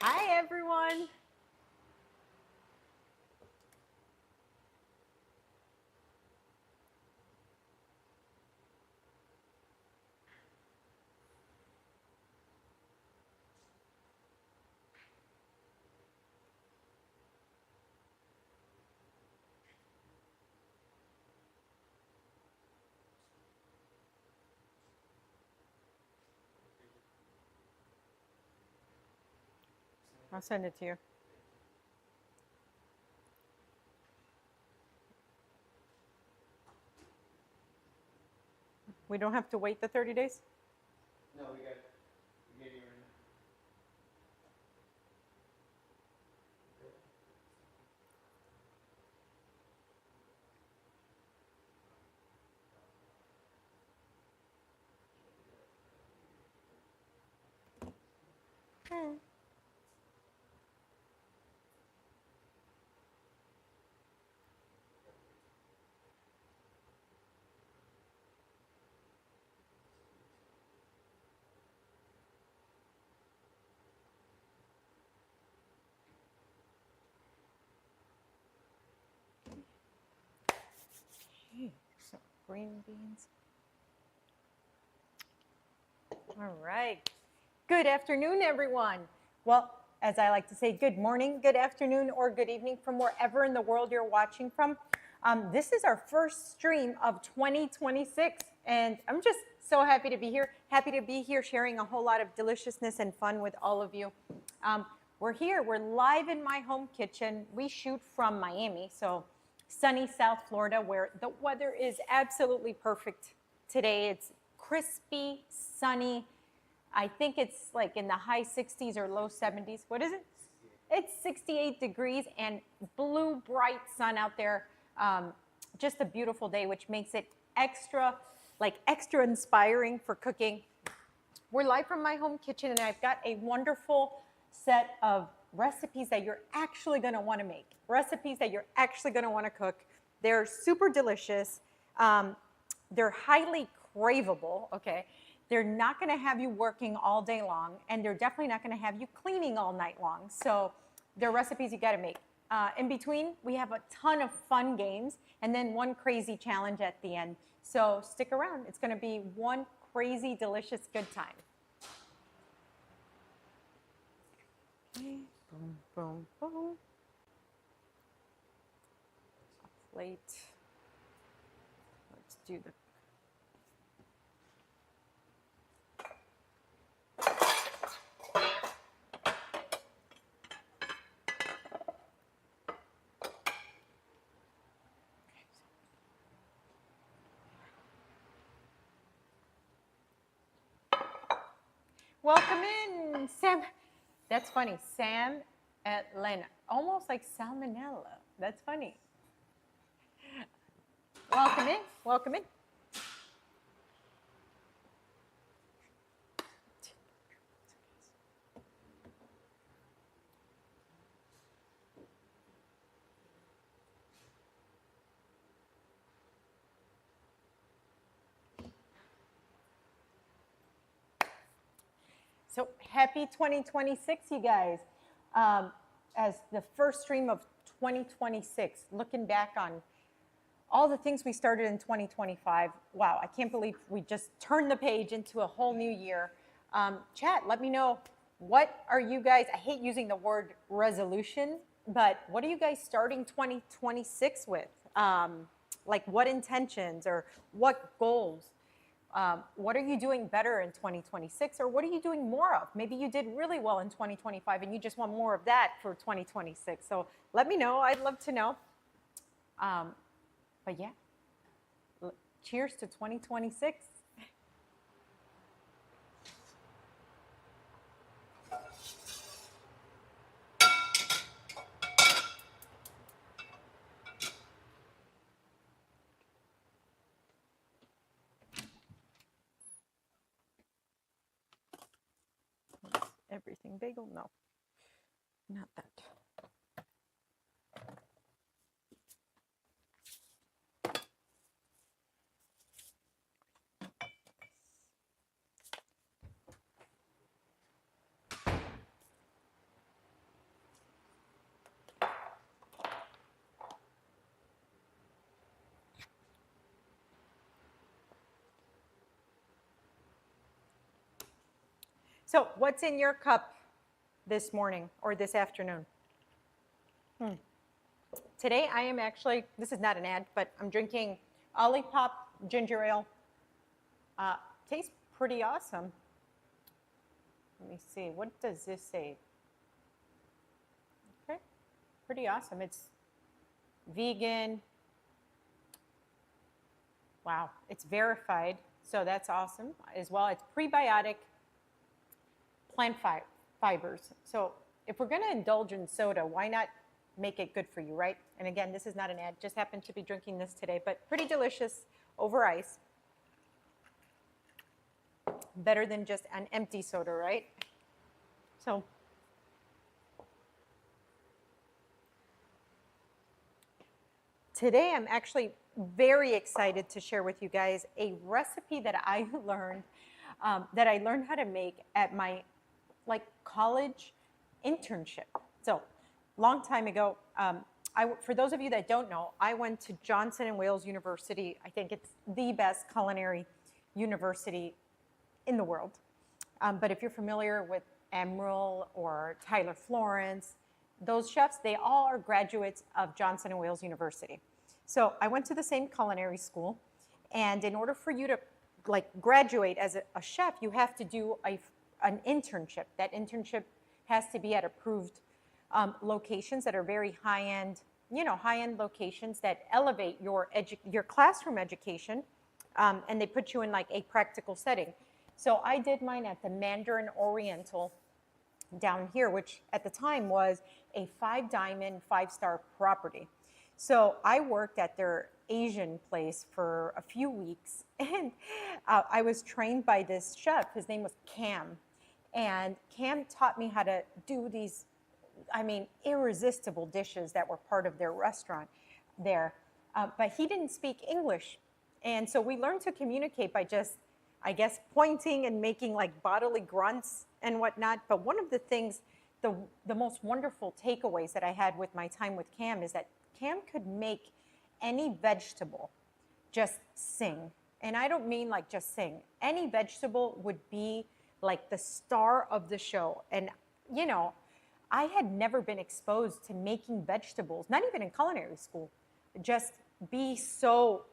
Hi, everyone. I'll send it to you. We don't have to wait the 30 days? No, we got you right now. Okay, so green beans. All right. Good afternoon, everyone. Well, as I like to say, good morning, good afternoon, or good evening from wherever in the world you're watching from. This is our first stream of 2026, and I'm just so happy to be here. Happy to be here sharing a whole lot of deliciousness and fun with all of you. We're here. We're live in my home kitchen. We shoot from Miami, so sunny South Florida, where the weather is absolutely perfect today. It's crispy, sunny. I think it's like in the high 60s or low 70s. What is it? It's 68 degrees and blue, bright sun out there. Just a beautiful day, which makes it extra inspiring for cooking. We're live from my home kitchen, and I've got a wonderful set of recipes that you're actually going to want to make, recipes that you're actually going to want to cook. They're super delicious. They're highly craveable, okay? They're not going to have you working all day long, and they're definitely not going to have you cleaning all night long. So they're recipes you got to make. In between, we have a ton of fun games, and then one crazy challenge at the end. So stick around. It's going to be one crazy, delicious, good time. Okay, boom, boom, boom. Plate. Let's do the welcome in, Sam. That's funny. Sam Atlanta. Almost like salmonella. That's funny. Welcome in. Welcome in. So happy 2026, you guys. As the first stream of 2026, looking back on all the things we started in 2025. Wow, I can't believe we just turned the page into a whole new year. Chat, let me know, what are you guys, I hate using the word resolution, but what are you guys starting 2026 with? Like what intentions or what goals? What are you doing better in 2026, or what are you doing more of? Maybe you did really well in 2025 and you just want more of that for 2026. So let me know. I'd love to know. But yeah, cheers to 2026. Everything bagel? No, not that. So what's in your cup this morning or this afternoon? Today I am actually, this is not an ad, but I'm drinking Olipop ginger ale. Tastes pretty awesome. Let me see, what does this say? Okay, pretty awesome. It's vegan. Wow, it's verified, so that's awesome as well. It's prebiotic plant fibers. So if we're gonna indulge in soda, why not make it good for you, right? And again, this is not an ad, just happened to be drinking this today, but pretty delicious over ice. Better than just an empty soda, right? So today I'm actually very excited to share with you guys a recipe that I learned how to make at my college internship. So long time ago, for those of you that don't know, I went to Johnson & Wales University. I think it's the best culinary university in the world. But if you're familiar with Emeril or Tyler Florence, those chefs, they all are graduates of Johnson & Wales University. So I went to the same culinary school, and in order for you to graduate as a chef, you have to do an internship. That internship has to be at approved locations that are very high-end, high-end locations that elevate your classroom education, and they put you in a practical setting. So I did mine at the Mandarin Oriental down here, which at the time was a 5-diamond, 5-star property. So I worked at their Asian place for a few weeks, and I was trained by this chef. His name was Cam, and Cam taught me how to do these, irresistible dishes that were part of their restaurant there. But he didn't speak English, and so we learned to communicate by just, pointing and making bodily grunts and whatnot. But one of the things, the most wonderful takeaways that I had with my time with Cam is that Cam could make any vegetable just sing. And I don't mean just sing. Any vegetable would be the star of the show. And, I had never been exposed to making vegetables, not even in culinary school, just be so,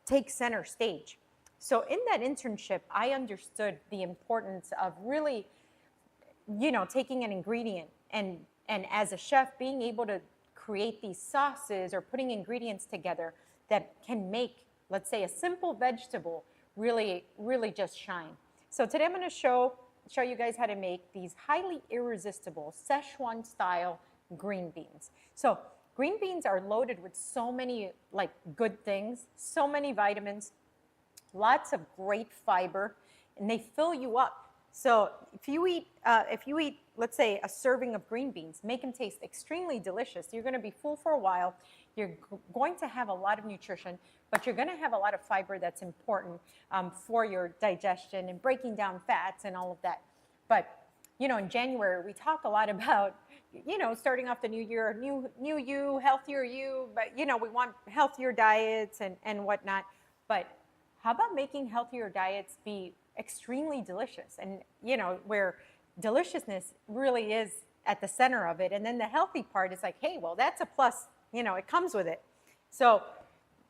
take center stage. So in that internship, I understood the importance of really, taking an ingredient and as a chef, being able to create these sauces or putting ingredients together that can make, let's say, a simple vegetable really, really just shine. So today I'm going to show you guys how to make these highly irresistible Szechuan style green beans. So green beans are loaded with so many good things, so many vitamins, lots of great fiber, and they fill you up. So if you eat, let's say, a serving of green beans, make them taste extremely delicious. You're going to be full for a while. You're going to have a lot of nutrition, but you're going to have a lot of fiber that's important for your digestion and breaking down fats and all of that. But in January, we talk a lot about, starting off the new year, new you, healthier you, but we want healthier diets and whatnot. But how about making healthier diets be extremely delicious, and where deliciousness really is at the center of it, and then the healthy part is hey, well, that's a plus, it comes with it. So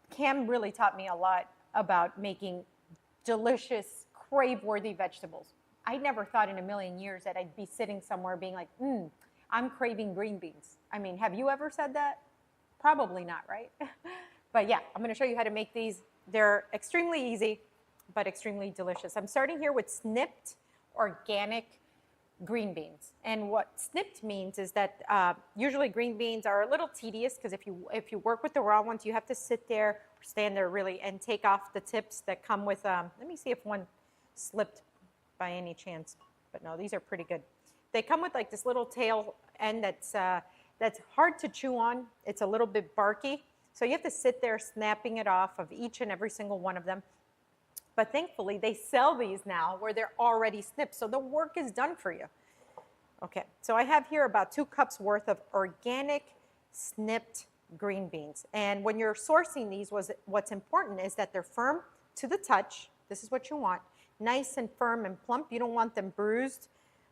Cam really taught me a lot about making delicious, crave-worthy vegetables. I never thought in a million years that I'd be sitting somewhere being I'm craving green beans. Have you ever said that? Probably not, right? But yeah, I'm going to show you how to make these. They're extremely easy, but extremely delicious. I'm starting here with snipped organic green beans. And what snipped means is that usually green beans are a little tedious, because if you work with the raw ones, you have to sit there or stand there really and take off the tips that come with, let me see if one slipped by any chance. But no, these are pretty good. They come with this little tail end that's hard to chew on. It's a little bit barky. So you have to sit there snapping it off of each and every single one of them. But thankfully, they sell these now where they're already snipped, so the work is done for you. Okay, so I have here about 2 cups worth of organic snipped green beans. And when you're sourcing these, what's important is that they're firm to the touch. This is what you want. nice and firm and plump. You don't want them bruised.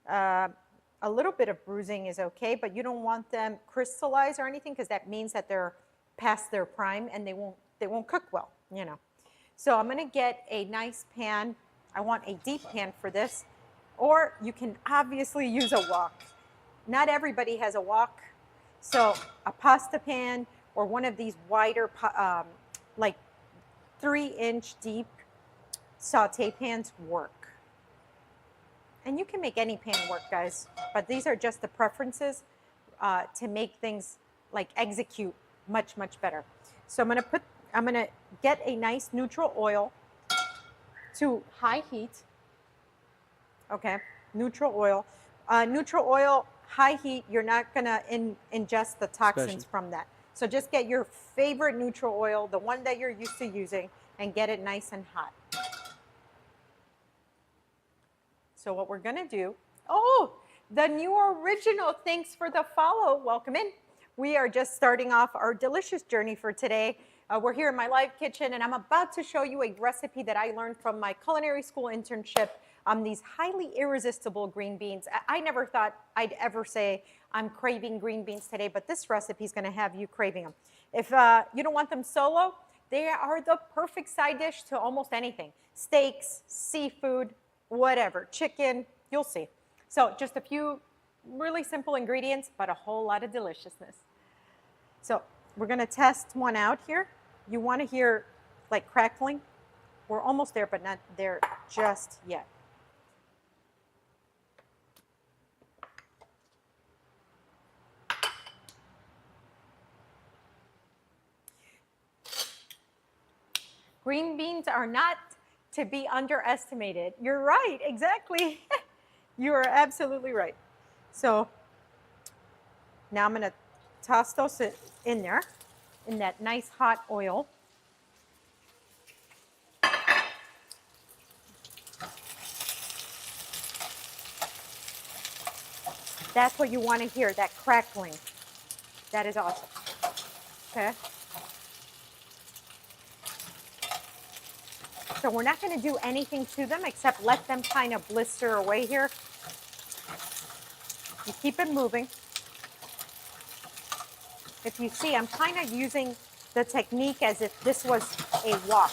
A little bit of bruising is okay, but you don't want them crystallized or anything because that means that they're past their prime and they won't cook well, you know. So I'm gonna get a nice pan. I want a deep pan for this, or you can obviously use a wok. Not everybody has a wok, so a pasta pan or one of these wider, like 3-inch deep saute pans work. And you can make any pan work, guys, but these are just the preferences to make things like execute much, much better. So I'm gonna get a nice neutral oil to high heat. Okay, neutral oil. Neutral oil, high heat, you're not gonna ingest the toxins from that. So just get your favorite neutral oil, the one that you're used to using, and get it nice and hot. So what we're gonna do, oh, the new original, thanks for the follow, welcome in. We are just starting off our delicious journey for today. We're here in my live kitchen and I'm about to show you a recipe that I learned from my culinary school internship. These highly irresistible green beans. I never thought I'd ever say I'm craving green beans today, but this recipe is gonna have you craving them. If you don't want them solo, they are the perfect side dish to almost anything. Steaks, seafood, whatever, chicken, you'll see. So just a few really simple ingredients, but a whole lot of deliciousness. So we're gonna test one out here. You wanna hear like crackling? We're almost there, but not there just yet. Green beans are not to be underestimated. You're right, exactly. You are absolutely right. So now I'm gonna toss those in there, in that nice hot oil. That's what you wanna hear, that crackling. That is awesome, okay? So we're not gonna do anything to them except let them kind of blister away here. You keep it moving. If you see, I'm kind of using the technique as if this was a wok.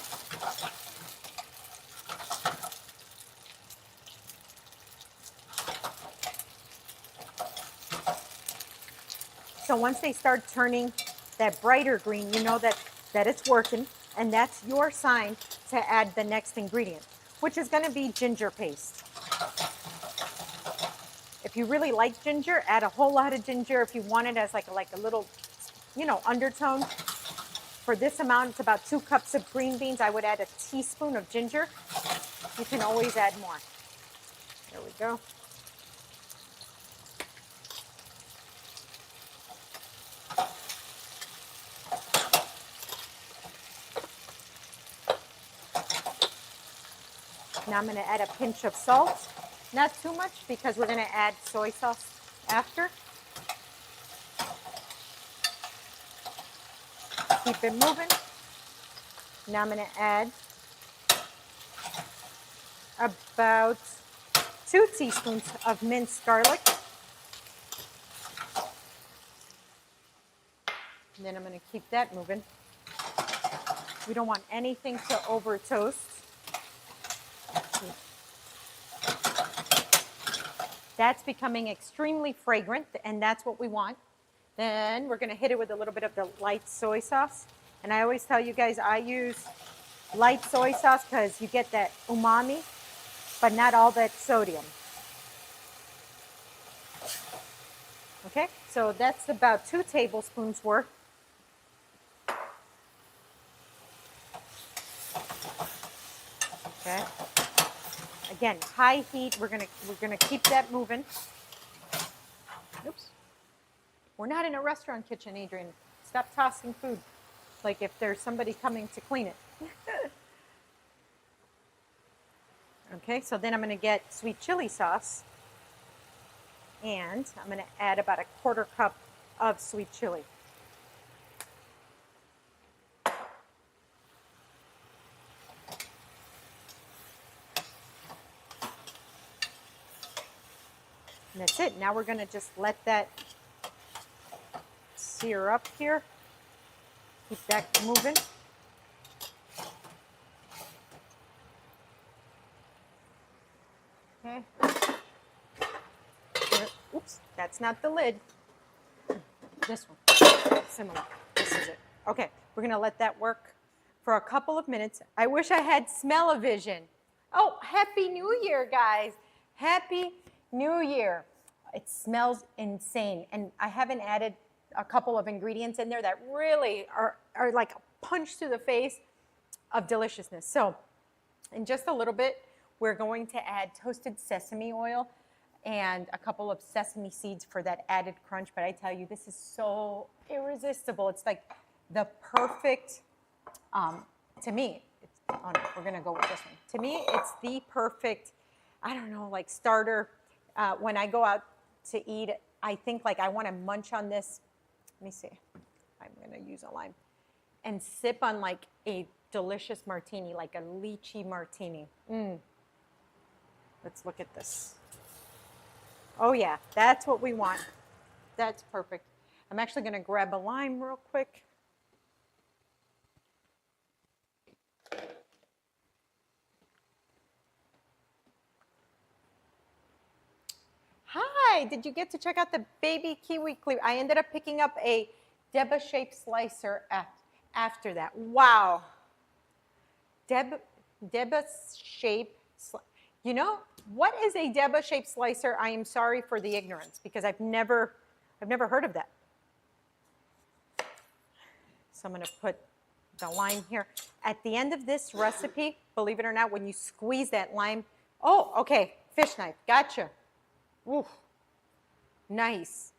So once they start turning that brighter green, you know that it's working, and that's your sign to add the next ingredient, which is gonna be ginger paste. If you really like ginger, add a whole lot of ginger. If you want it as like a little, you know, undertone. For this amount, it's about 2 cups of green beans. I would add a teaspoon of ginger. You can always add more. There we go. Now I'm going to add a pinch of salt. Not too much because we're going to add soy sauce after. Keep it moving. Now I'm going to add about 2 teaspoons of minced garlic. And then I'm going to keep that moving. We don't want anything to over toast. That's becoming extremely fragrant, and that's what we want. Then we're gonna hit it with a little bit of the light soy sauce. And I always tell you guys, I use light soy sauce because you get that umami, but not all that sodium. Okay, so that's about 2 tablespoons worth. Okay. Again, high heat. We're gonna keep that moving. Oops. We're not in a restaurant kitchen, Adrian. Stop tossing food like if there's somebody coming to clean it. Okay, so then I'm gonna get sweet chili sauce. And I'm gonna add about a 1/4 cup of sweet chili. And that's it. Now we're going to just let that sear up here. Keep that moving. Okay. Oops, that's not the lid. This one, similar. This is it. Okay, we're gonna let that work for a couple of minutes. I wish I had smell-o-vision. Oh, Happy New Year, guys. Happy New Year. It smells insane. And I haven't added a couple of ingredients in there that really are like a punch to the face of deliciousness. So in just a little bit, we're going to add toasted sesame oil and a couple of sesame seeds for that added crunch. But I tell you, this is so irresistible. It's like the perfect, to me, oh no, we're gonna go with this one. To me, it's the perfect, I don't know, like starter. When I go out to eat, I think like I wanna munch on this. Let me see, I'm gonna use a lime. And sip on like a delicious martini, like a lychee martini. Let's look at this. Oh yeah, that's what we want. That's perfect. I'm actually gonna grab a lime real quick. Hi, did you get to check out the baby kiwi cleaver? I ended up picking up a Deba-shaped slicer after that. Wow. Deba-shaped, you know, what is a Deba-shaped slicer? I am sorry for the ignorance because I've never heard of that. So I'm gonna put the lime here. At the end of this recipe, believe it or not, when you squeeze that lime, oh, okay, fish knife, gotcha. Ooh, nice.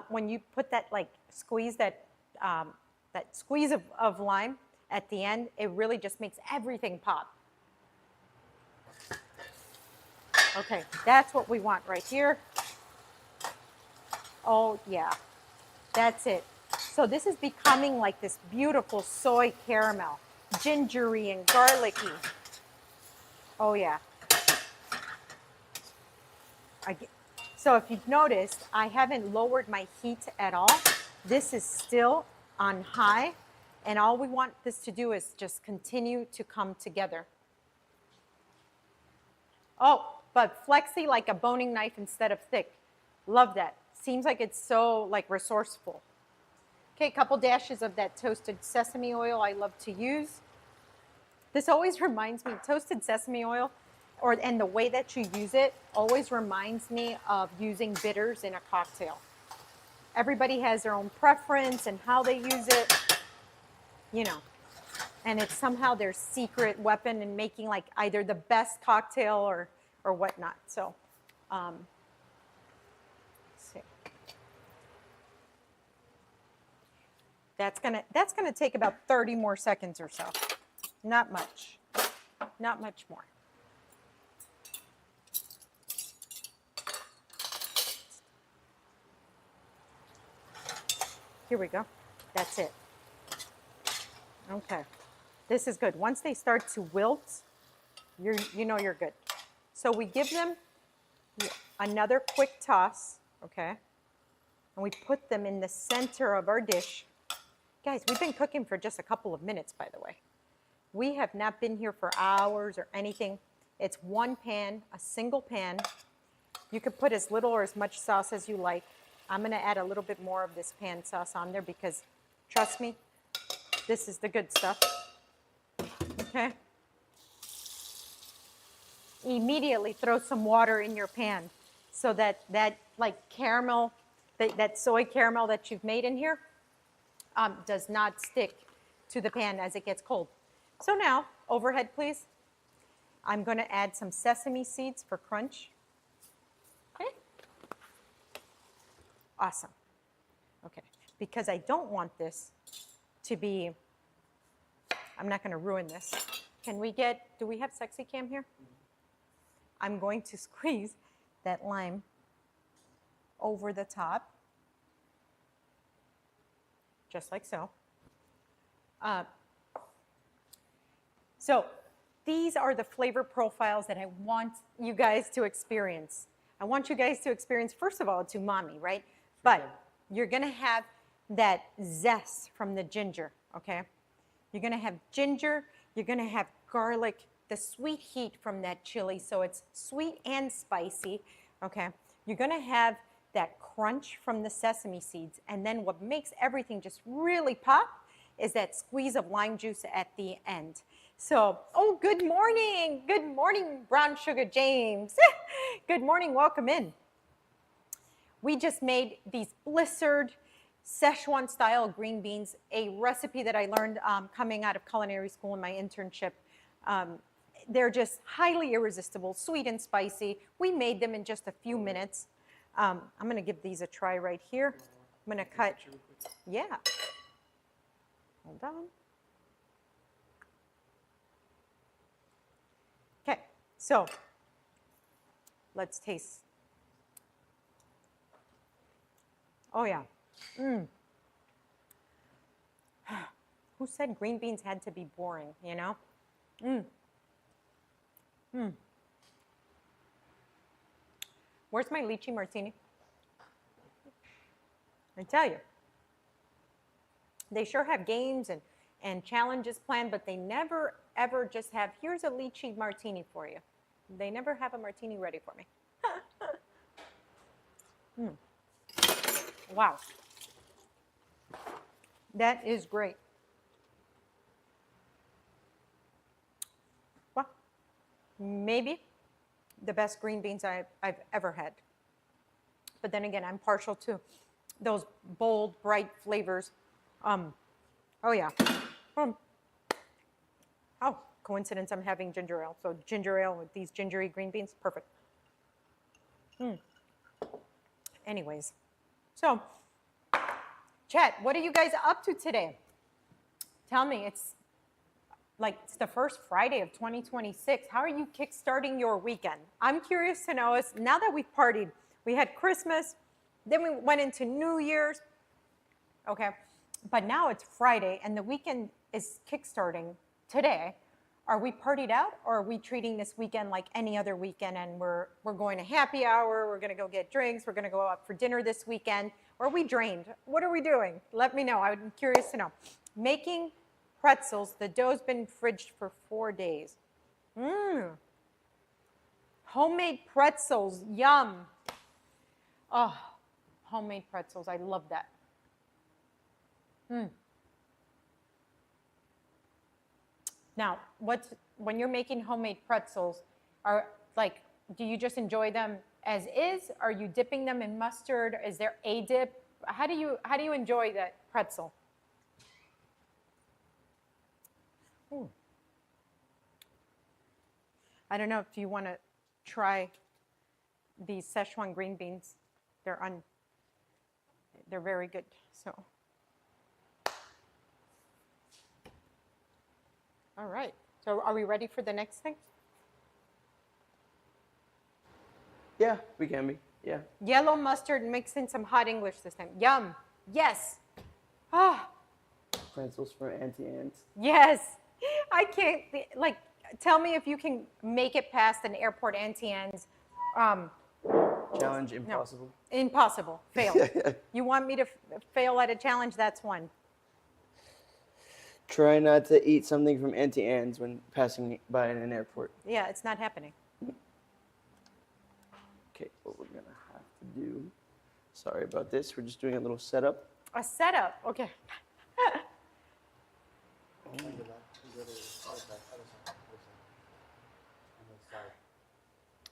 When you put that, like, squeeze that, that squeeze of lime at the end, it really just makes everything pop. Okay, that's what we want right here. Oh, yeah, that's it. So this is becoming like this beautiful soy caramel, gingery and garlicky. Oh, yeah. So if you've noticed, I haven't lowered my heat at all. This is still on high, and all we want this to do is just continue to come together. Oh, but flexy like a boning knife instead of thick. Love that. Seems like it's so like resourceful. Okay, a couple dashes of that toasted sesame oil I love to use. This always reminds me, toasted sesame oil, and the way that you use it always reminds me of using bitters in a cocktail. Everybody has their own preference and how they use it, you know, and it's somehow their secret weapon in making like either the best cocktail or whatnot. So, let's see. That's gonna take about 30 more seconds or so. Not much more. Here we go. That's it. Okay. This is good. Once they start to wilt, you know you're good. So we give them another quick toss, okay? And we put them in the center of our dish. Guys, we've been cooking for just a couple of minutes, by the way. We have not been here for hours or anything. It's one pan, a single pan. You could put as little or as much sauce as you like. I'm gonna add a little bit more of this pan sauce on there because, trust me, this is the good stuff, okay? Immediately throw some water in your pan so that like caramel, that soy caramel that you've made in here does not stick to the pan as it gets cold. So now, overhead please. I'm gonna add some sesame seeds for crunch. Okay. Awesome. Okay, because I don't want this to be, I'm not going to ruin this. Can we get, do we have Sexy Cam here? I'm going to squeeze that lime over the top, just like so. So these are the flavor profiles that I want you guys to experience. I want you guys to experience, first of all, it's umami, right? But you're going to have that zest from the ginger, okay? You're going to have ginger. You're going to have garlic, the sweet heat from that chili. So it's sweet and spicy, okay? You're going to have that crunch from the sesame seeds. And then what makes everything just really pop is that squeeze of lime juice at the end. So, oh, good morning. Good morning, Brown Sugar James. Good morning. Welcome in. We just made these blistered Szechuan style green beans, a recipe that I learned coming out of culinary school in my internship. They're just highly irresistible, sweet and spicy. We made them in just a few minutes. I'm going to give these a try right here. I'm going to cut. Yeah. Hold on. Okay, so let's taste. Oh, yeah. Who said green beans had to be boring, you know? Where's my lychee martini? I tell you. They sure have games and challenges planned, but they never, ever just have, here's a lychee martini for you. They never have a martini ready for me. Wow. That is great. Well, maybe the best green beans I've ever had. But then again, I'm partial to those bold, bright flavors. Oh yeah. Oh, coincidence, I'm having ginger ale. So ginger ale with these gingery green beans, perfect. Anyways, so chat, what are you guys up to today? Tell me, it's the first Friday of 2026. How are you kickstarting your weekend? I'm curious to know, is now that we've partied, we had Christmas, then we went into New Year's, okay? But now it's Friday and the weekend is kickstarting today. Are we partied out, or are we treating this weekend like any other weekend and we're going to happy hour, we're going to go get drinks, we're going to go out for dinner this weekend, or are we drained? What are we doing? Let me know. I'm curious to know. Making pretzels. The dough's been fridged for 4 days. Homemade pretzels. Yum. Oh, homemade pretzels. I love that. Now, when you're making homemade pretzels, do you just enjoy them as is? Are you dipping them in mustard? Is there a dip? How do you enjoy that pretzel? Ooh. I don't know if you want to try these Szechuan green beans. They're very good. So. All right. So are we ready for the next thing? Yeah, we can be. Yeah. Yellow mustard, mix in some hot English this time. Yum. Yes. Ah. Pretzels for Auntie Anne's. Yes. I can't, tell me if you can make it past an airport Auntie Anne's. Challenge impossible. No. Impossible. Fail. You want me to fail at a challenge? That's one. Try not to eat something from Auntie Anne's when passing by in an airport. Yeah, it's not happening. Okay, what we're gonna have to do. Sorry about this. We're just doing a little setup. A setup. Okay.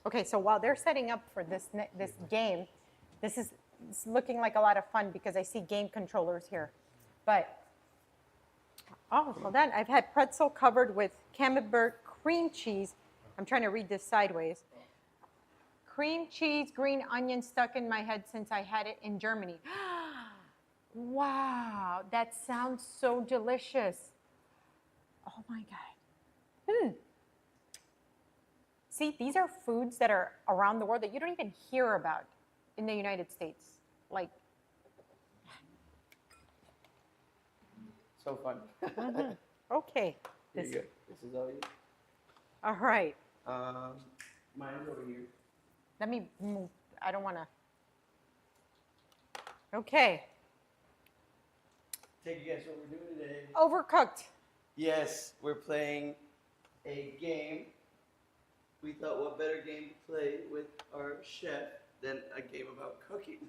Okay, so while they're setting up for this game, it's looking like a lot of fun because I see game controllers here. But, oh, hold on. I've had pretzel covered with Camembert cream cheese. I'm trying to read this sideways. Cream cheese, green onion stuck in my head since I had it in Germany. Wow, that sounds so delicious. Oh my God. See, these are foods that are around the world that you don't even hear about in the United States. Like, So fun. okay. Here you go. This is all you. All right. Mine's over here. Let me move I don't want to. Okay. Take a guess what we're doing today. Overcooked. Yes, we're playing a game. We thought what better game to play with our chef than a game about cooking.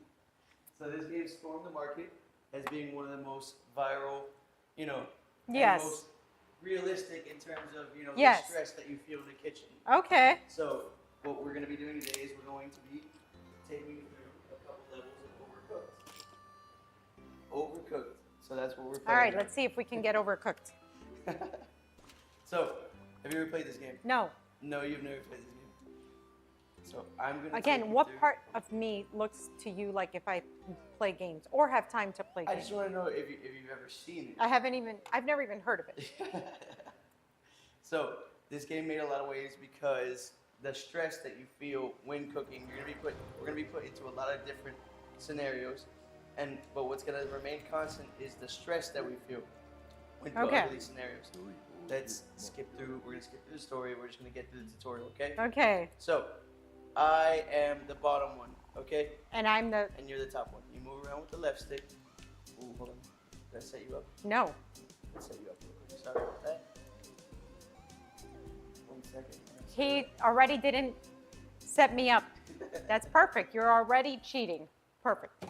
So this game stormed the market as being one of the most viral, and Yes. most realistic in terms of, Yes. the stress that you feel in the kitchen. Okay. So what we're going to be doing today is we're going to be taking you through a couple levels of overcooked. Overcooked. So that's what we're playing. All right, let's see if we can get overcooked. So, have you ever played this game? No. No, you've never played this game. So I'm gonna take Again, you what through- part of me looks to you like if I play games or have time to play I games? just want to know if you've ever seen I've never even heard of it. it. So this game made a lot of waves because the stress that you feel when cooking, we're gonna be put into a lot of different scenarios, but what's gonna remain constant is the stress that we feel when going Okay. through these scenarios. Let's skip through. We're gonna skip through the story. We're just gonna get through the tutorial, okay? Okay. So, I am the bottom one, okay? And I'm the And you're the top one. You move around with the left stick. Ooh, hold on. Did I set you up? no. Let's set you up real quick. Sorry about that. 1 second. He already didn't set me up. That's perfect. You're already cheating. Perfect.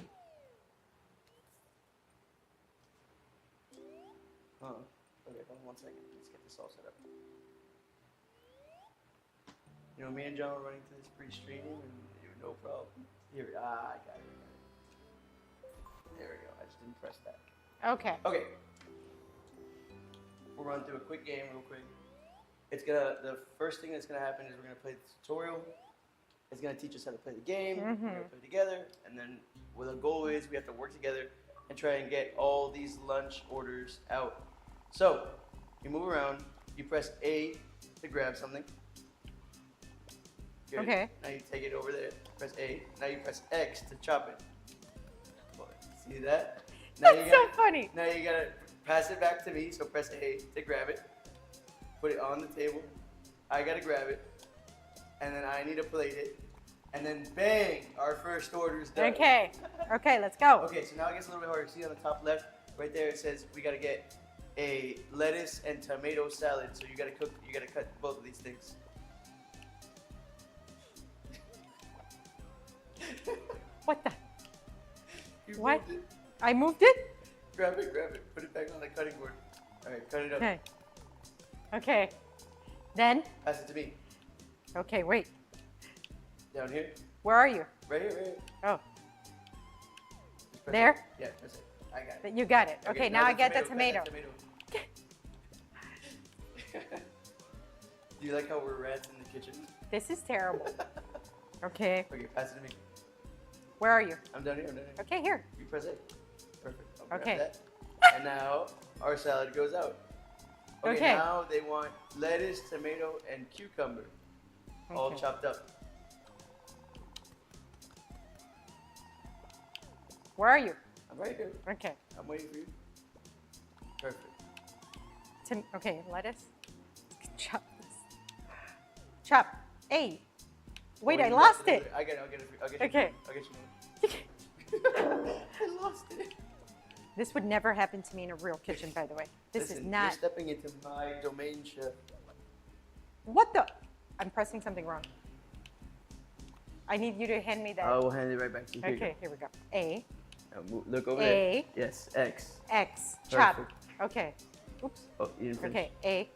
Okay, hold on 1 second. Let's get this all set up. Me and John were running through this pre-streaming and no problem. Here, I got it. There we go. I just didn't press that. Okay. Okay. We'll run through a quick game real quick. The first thing that's gonna happen is we're gonna play the tutorial. It's gonna teach us how to play the game. We're gonna play together, and then what the goal is, we have to work together and try and get all these lunch orders out. So, you move around, you press A to grab something. Good. Okay. Now you take it over there, press A. Now you press X to chop it. See that? Now That's so funny. Now you gotta pass it back to me, so press A to grab it. Put it on the table. I gotta grab it. And then I need to plate it. And then bang, our first order's done. Okay. Okay, let's go. Okay, so now it gets a little bit harder. See on the top left, right there it says we gotta get a lettuce and tomato salad. So you gotta cut both of these things. What the? You What? moved it. I moved it? Grab it. Put it back on the cutting board. Alright, cut it up. Okay. Okay. Then? Pass it to me. Okay, wait. Down here. Where are you? Right here. Oh, Just press There? it. Yeah, that's it. I got it. you got it. Okay, now I get the cut tomato. that Do you like how we're rats in the kitchen? This is terrible. Okay, Okay, pass it to me. where are you? I'm down here. Okay, here. You press it. Perfect. I'll grab Okay. that. And now our salad goes out. Okay. Now they want lettuce, tomato, and cucumber, all Okay. chopped up. Where are you? I'm right here. Okay. I'm waiting for you. Perfect. Okay, lettuce. Chop this. Chop. Hey. Wait, Oh, I you lost it. it. I'll get it. I'll get Okay. I'll get you. I lost it. This would never happen to me in a real kitchen, by the way. This is Listen, not. You're stepping into my domain, chef. What the? I'm pressing something wrong. I need you to hand me that. I will hand it right back to you. Here you Okay, here we go. A, go. Now, look over A. there. Yes, X. X, chop. Perfect. Okay. Oops. Oh, you didn't finish. Okay, A,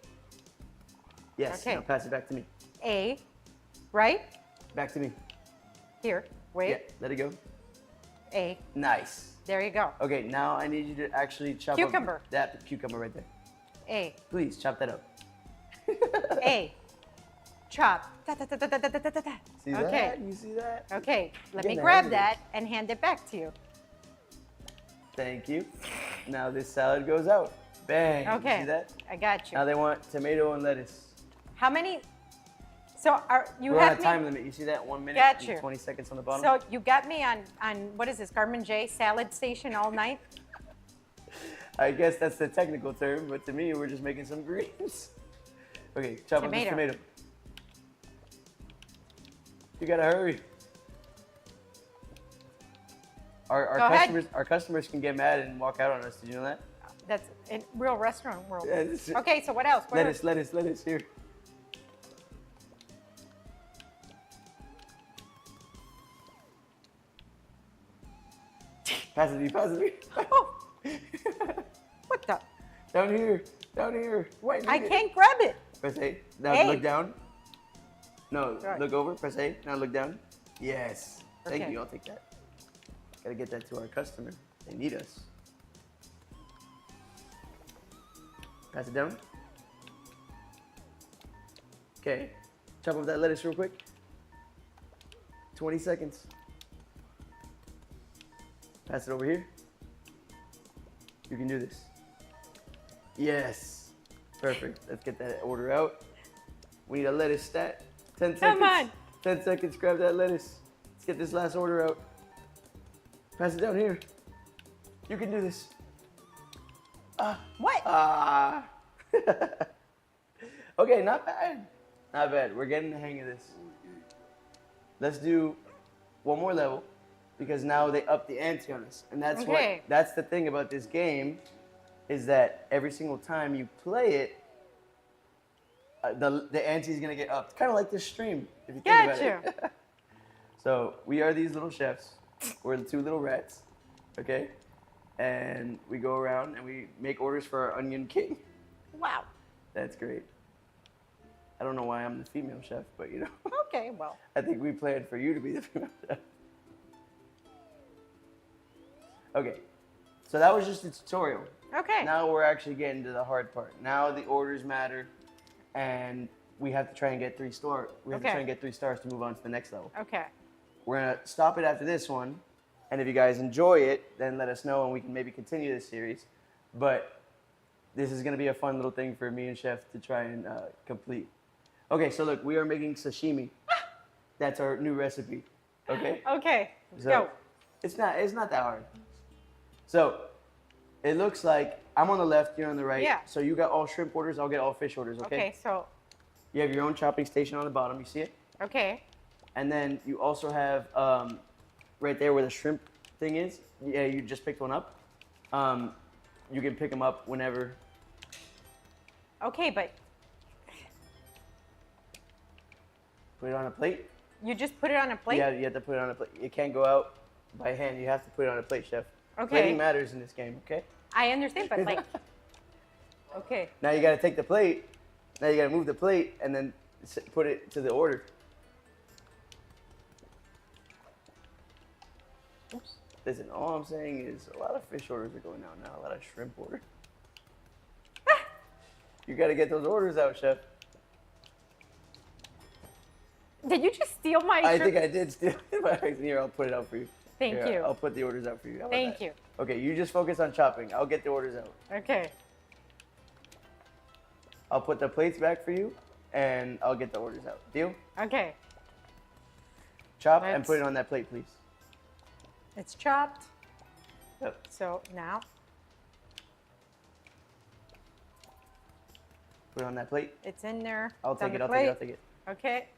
Yes. Okay. Now pass it back to me. A, right? Back to me. Here, wait. Yeah. Let it go. A, Nice. there you go. Okay. Now I need you to actually chop Cucumber. up that cucumber right there. A, Please chop that up. A, chop. Da, da, da, da, da, da, da, da, da. See Okay. that? You see that? Okay, let me Getting grab ahead of that and hand it back to you. Thank you. Now this salad goes out. Bang. You Okay, see that? I got you. Now they want tomato and lettuce. How many? So are you We're on have a me? time limit. You see that? 1 minute Got and you. 20 seconds on the bottom? So you got me on what is this, Garmin J salad station all night? I guess that's the technical term, but to me, we're just making some greens. Okay, chop up this Tomato. tomato. You gotta hurry. Our Go ahead. customers can get mad and walk out on us. Did you know that? That's in real restaurant world. Yeah, this is- Okay, so what else? What else? Lettuce. Here. Pass it to me. Oh, what the? Down here. Wait, I can't grab it. Press A. Now A. look down. No, Right. look over. Press A. Now look down. Yes. Thank Okay. you. I'll take that. Gotta get that to our customer. They need us. Pass it down. Okay. Chop up that lettuce real quick. 20 seconds. Pass it over here. You can do this. Yes. Perfect. Let's get that order out. We need a lettuce stat. 10 seconds. Come on. 10 seconds. Grab that lettuce. Let's get this last order out. Pass it down here. You can do this. What? Okay, not bad. Not bad. We're getting the hang of this. Let's do one more level because now they up the ante on us. And Okay. that's the thing about this game is that every single time you play it, the ante is going to get upped. Kind of like this stream, if you think about it. So we are these little chefs. We're the two little rats, okay? And we go around and we make orders for our Onion King. Wow. That's great. I don't know why I'm the female chef, but you know, Okay, well. I think we planned for you to be the female chef. Okay, so that was just the tutorial. Okay. Now we're actually getting to the hard part. Now the orders matter, and we have to try and get 3 stars. We have to Okay. try and get 3 stars to move on to the next level. Okay. We're gonna stop it after this one, and if you guys enjoy it, then let us know and we can maybe continue this series. But this is gonna be a fun little thing for me and Chef to try and complete. Okay, so look, we are making sashimi. That's our new recipe. Okay. Okay. Let's So go. it's not that hard. So it looks like I'm on the left, you're on the right. Yeah. So you got all shrimp orders, I'll get all fish orders. Okay. Okay, so, You have your own chopping station on the bottom. You see it? okay. And then you also have right there where the shrimp thing is. Yeah, you just picked one up. You can pick them up whenever. Okay, but Put it on a plate. you just put it on a plate? Yeah, you have to put it on a plate. It can't go out by hand. You have to put it on a plate, Chef. Okay. Plating matters in this game, okay? I understand, but like, okay. Now you got to take the plate. Now you got to move the plate and then put it to the order. Oops. Listen, all I'm saying is a lot of fish orders are going out now. A lot of shrimp orders. You got to get those orders out, Chef. Did you just steal my I shrimp? think I did steal it by accident. Here, I'll put it out for you. Thank Here, you. I'll put the orders out for you. How about Thank that? you. Okay, you just focus on chopping. I'll get the orders out. Okay. I'll put the plates back for you, and I'll get the orders out. Deal? Okay. Chop and Let's- put it on that plate, please. It's chopped. Yep. So now, Put it on that plate. it's in there. I'll It's on take it. the I'll take it. I'll plate. take it. Okay.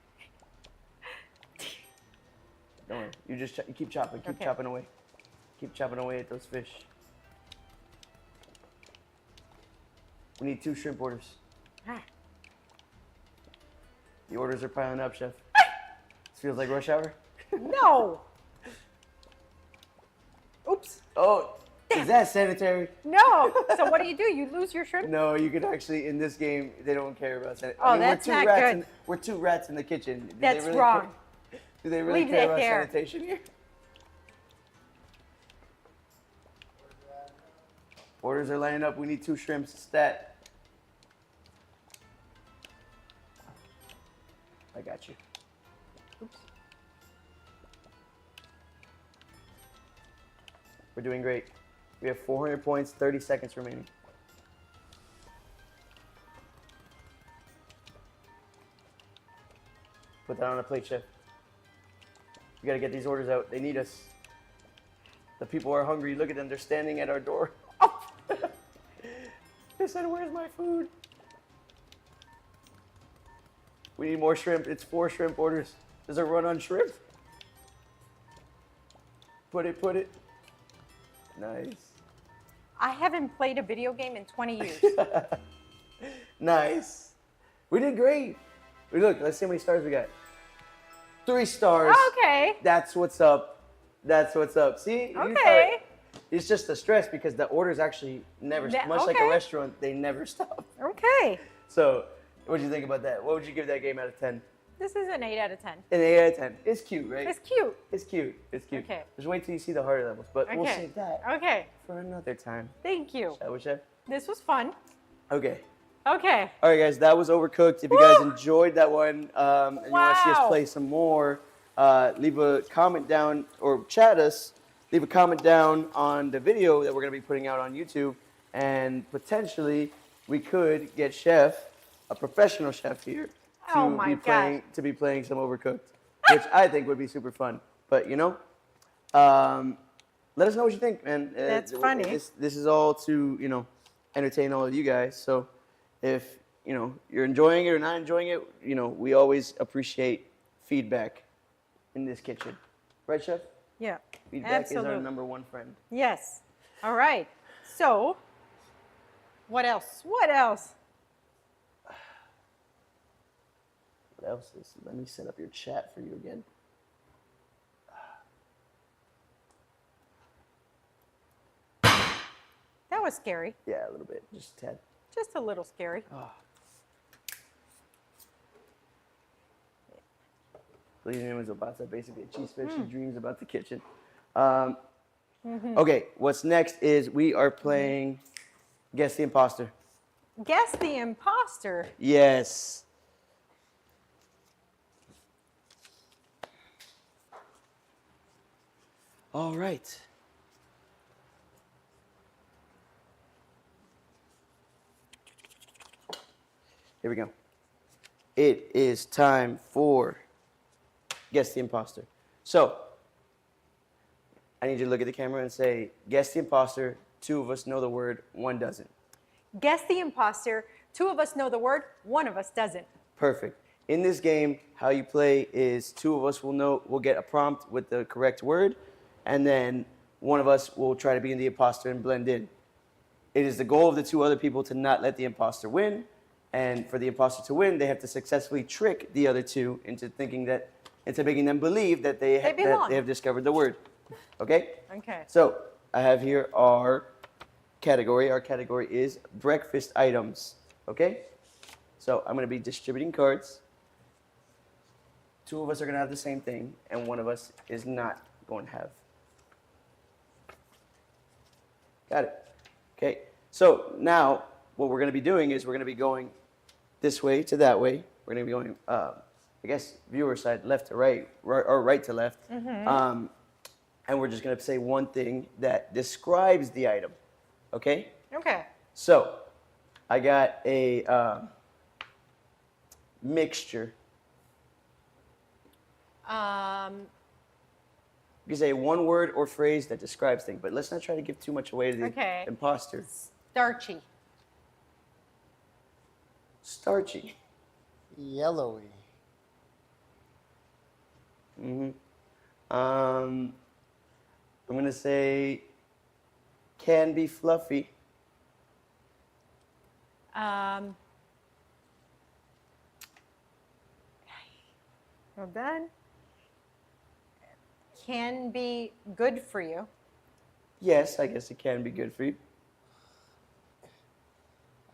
Don't worry. You just you keep chopping. Keep Okay. chopping away. Keep chopping away at those fish. We need 2 shrimp orders. Ah. The orders are piling up, Chef. This feels like rush hour. No. Oops. Oh, is that sanitary? No. So what do? You lose your shrimp? No, you can actually in this game they don't care about sanitary. Oh, that's not good. We're 2 rats in the kitchen. Do they That's really wrong. care- Do they really Leave care that about there. sanitation here? Orders are lining up. We need 2 shrimps. Stat. I got you. Oops. We're doing great. We have 400 points, 30 seconds remaining. Put that on a plate, Chef. We gotta get these orders out. They need us. The people are hungry. Look at them. They're standing at our door. Oh. They said, "Where's my food?" We need more shrimp. It's 4 shrimp orders. There's a run on shrimp. Put it. Nice. I haven't played a video game in 20 years. Nice. We did great. Look, let's see how many stars we got. 3 stars. Okay. That's what's up. That's what's up. See? You Okay. thought- It's just the stress because the orders actually never, much like a Okay. restaurant, they never stop. Okay. So, what do you think about that? What would you give that game out of 10? This is an 8 out of 10. An 8 out of 10. It's cute, right? It's cute. It's cute. It's cute. Okay. Just wait till you see the harder levels. But we'll Okay. save that Okay. for another time. Thank you. Shall we, Chef? This was fun. Okay. Okay. All right, guys, that was Overcooked. If you guys Woo! enjoyed that one and you want to see us Wow. play some more, leave a comment down or chat us. Leave a comment down on the video that we're going to be putting out on YouTube. And potentially, we could get Chef, a professional chef here, to Oh my God. to be playing some Overcooked, which I think would be super fun. But, let us know what you think, man. That's funny. This is all to, entertain all of you guys. So if, you're enjoying it or not enjoying it, we always appreciate feedback in this kitchen. Right, Chef? Yeah. Feedback is our Absolutely. number one friend. Yes. All right. So, what else? What else? What else is? Let me set up your chat for you again. That was scary. Yeah, a little bit. Just a tad. Just a little scary. Lee's name is Obata, basically a cheese fish. Hmm. She dreams about the kitchen. Okay, what's next is we are playing Guess the Imposter. Guess the imposter. Yes. All right. Here we go. It is time for Guess the Imposter. So, I need you to look at the camera and say, Guess the Imposter. 2 of us know the word, 1 doesn't. Guess the imposter. 2 of us know the word, 1 of us doesn't. Perfect. In this game, how you play is 2 of us will get a prompt with the correct word, and then 1 of us will try to be in the imposter and blend in. It is the goal of the 2 other people to not let the imposter win, and for the imposter to win, they have to successfully trick the other 2 into making them believe that that belong. they have discovered the word. Okay? Okay. So I have here our category. Our category is breakfast items. Okay? So I'm going to be distributing cards. 2 of us are going to have the same thing, and 1 of us is not going to have. Got it. Okay. So now what we're going to be doing is we're going to be going this way to that way. We're going to be going, I guess, viewer side, left to right, or right to left. And we're just going to say one thing that describes the item. Okay? Okay. So, I got a mixture. You can say one word or phrase that describes things, but let's not try to give too much away to the Okay. imposter. Starchy. Starchy. Yellowy. I'm going to say can be fluffy. Well done. Can be good for you. Yes, I guess it can be good for you.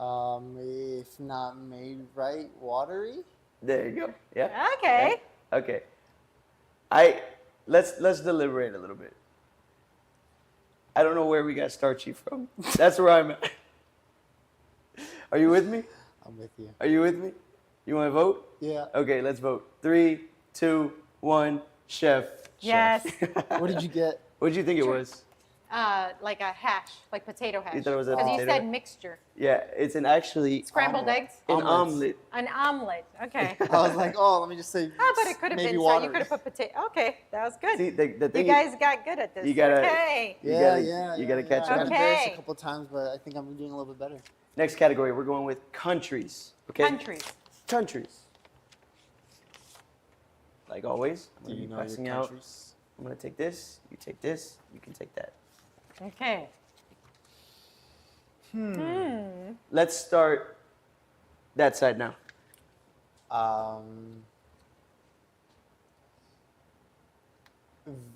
If not made right, watery. There you go. Yeah. Okay. Okay. Let's deliberate a little bit. I don't know where we got starchy from. That's where I'm at. Are you with me? I'm with you. Are you with me? You want to vote? Yeah. Okay, let's vote. 3, 2, 1. Chef. Yes. What did you get? What did you think it was? Like a hash, like potato hash. You thought it was a Because you potato? said mixture. Yeah, it's actually Scrambled eggs? an Omelets. omelet. An omelet. Okay. I was like, oh, let me just say. Ah, but it could have maybe been so. watery. You could have put potato. Okay, that was good. See, the You thing guys got good at this. you gotta- Okay. you Yeah, gotta- yeah. you yeah, gotta catch yeah. I up. got embarrassed Okay. a couple times, but I think I'm doing a little bit better. Next category, we're going with countries. Okay. Countries. Countries. Like always, I'm Do gonna you be know your passing out. countries? I'm gonna take this. You take this. You can take that. Okay. Let's start that side now.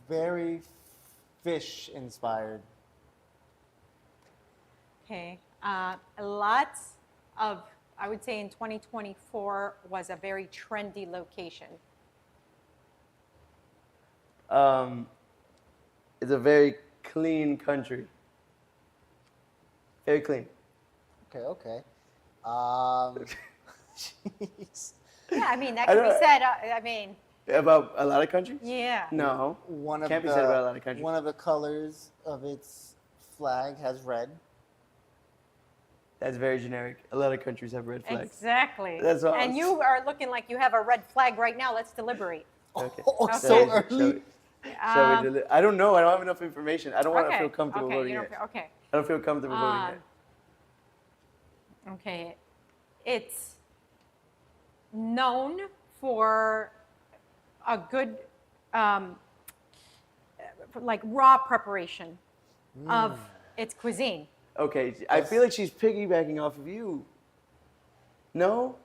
Very fish inspired. Okay. Lots of, I would say in 2024 was a very trendy location. It's a very clean country. Very clean. Okay. Jeez. Yeah, I mean, that I could be don't- said. I mean, About a lot of countries? yeah. No. One of Can't be the said about a lot of countries. one of the colors of its flag has red. That's very generic. A lot of countries have red flags. Exactly. That's what I And was- you are looking like you have a red flag right now. Let's deliberate. Okay. Oh, Okay. so Shall we- early. shall we I don't know. I don't have enough information. I don't want to Okay. feel comfortable Okay. voting You yet. don't, okay. I don't feel comfortable voting yet. Okay. It's known for a good, like raw preparation of its cuisine. Okay, I feel like she's piggybacking off of you. No?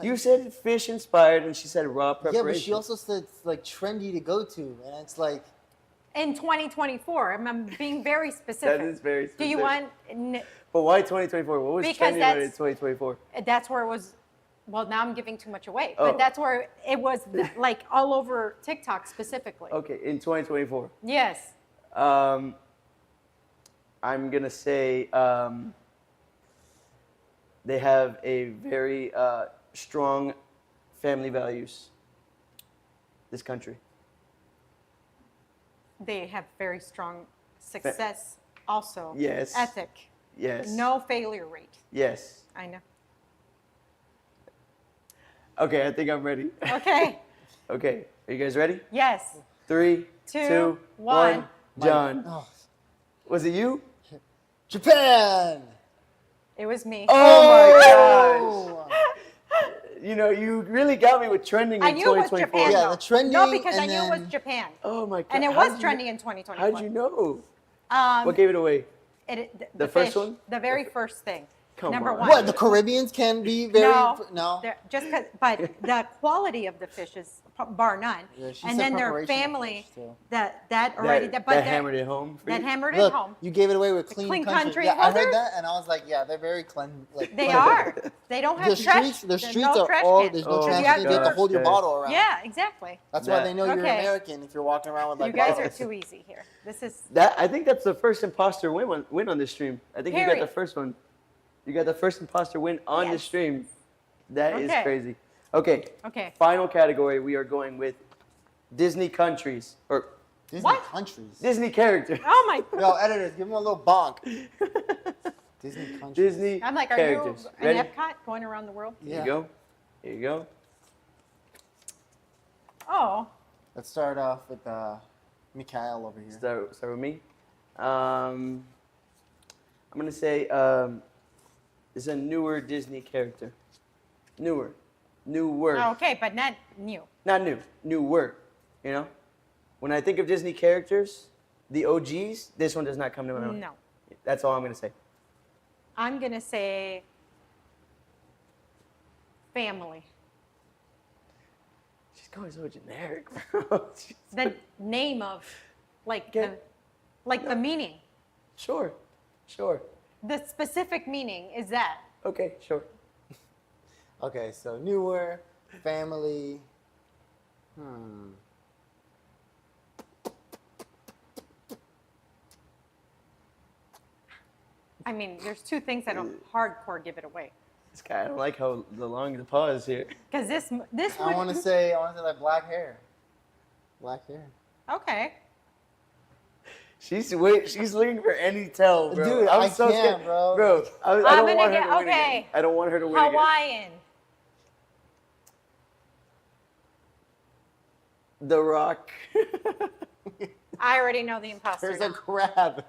You said fish inspired and she said raw preparation. Yeah, but she also said it's like trendy to go to, and it's like In 2024, I'm being very specific. That is very Do you specific. want? But why 2024? What was Because trendy about it in that's- 2024? That's where it was. Well, now I'm giving too much away, Oh. but that's where it was like all over TikTok specifically. Okay, in 2024. Yes. I'm gonna say they have a very strong family values. This country. They have very strong success also. Yes. Ethic. Yes. No failure rate. Yes. I know. Okay, I think I'm ready. Okay. Okay, are you guys ready? Yes. 3, Two, 2, 1. 1. John, oh, was it you? Japan. It was me. Oh my gosh! You know, you really got me with trending I in knew it was 2024. Japan. Yeah, though. the trending No, because I and knew it was then- Japan, Oh my god! and it How was did trending you, in 2024. How'd you know? Um, What gave it away? the first fish, one? the very first thing. Come Number on. one. What, the Caribbeans can be very no. Just 'cause- but the quality of the fish is bar none. Yeah, she and said then their preparation of family fish, too. that already That but hammered it home. For that you? hammered Look, it home. you gave it away with clean, clean country. country. Yeah, Well, I heard they're- that, and I was like, yeah, they're very clean. Like, They clean. are. They don't have The trash. streets, the there's streets no are trash all. cans. There's no Oh trash my cans. You have to gosh, hold your guys. bottle around. Yeah, exactly. That's why That- they know you're Okay. American if you're walking around with like. You guys are bottles. too easy here. This is That I think that's the first imposter win on this stream. I think you got Period. the first one. You got the first imposter win on the Yes. stream. That is Okay. crazy. Okay. okay. Final category. We are going with Disney countries or Disney What? countries. Disney characters. Oh my. Yo, editors, give him a little bonk. Disney countries. Disney I'm like, are characters. you Ready? in Epcot going around the world? Here you go. Here you go. Oh, Let's start off with Mikhail over here. Start with me. I'm gonna say it's a newer Disney character. Newer. okay, but not new. Not new. Newer. You know? When I think of Disney characters, the OGs, this one does not come to my mind. No. That's all I'm gonna say. I'm gonna say family. She's going so generic, bro. The name of, like Yeah. the meaning. Sure. The specific meaning is that. Okay, sure. Okay, so newer, family. I mean, there's two things that don't hardcore give it away. This guy, I don't like how the long the pause here. Because this I would. want to say like black hair. Black hair. Okay. She's looking for any tell, bro. Dude, I'm I so can't, scared, bro. Bro, I I'm don't gonna want her get- to win okay. again. I don't want her to win again. Hawaiian. The Rock. I already know the imposter. There's a now. crab.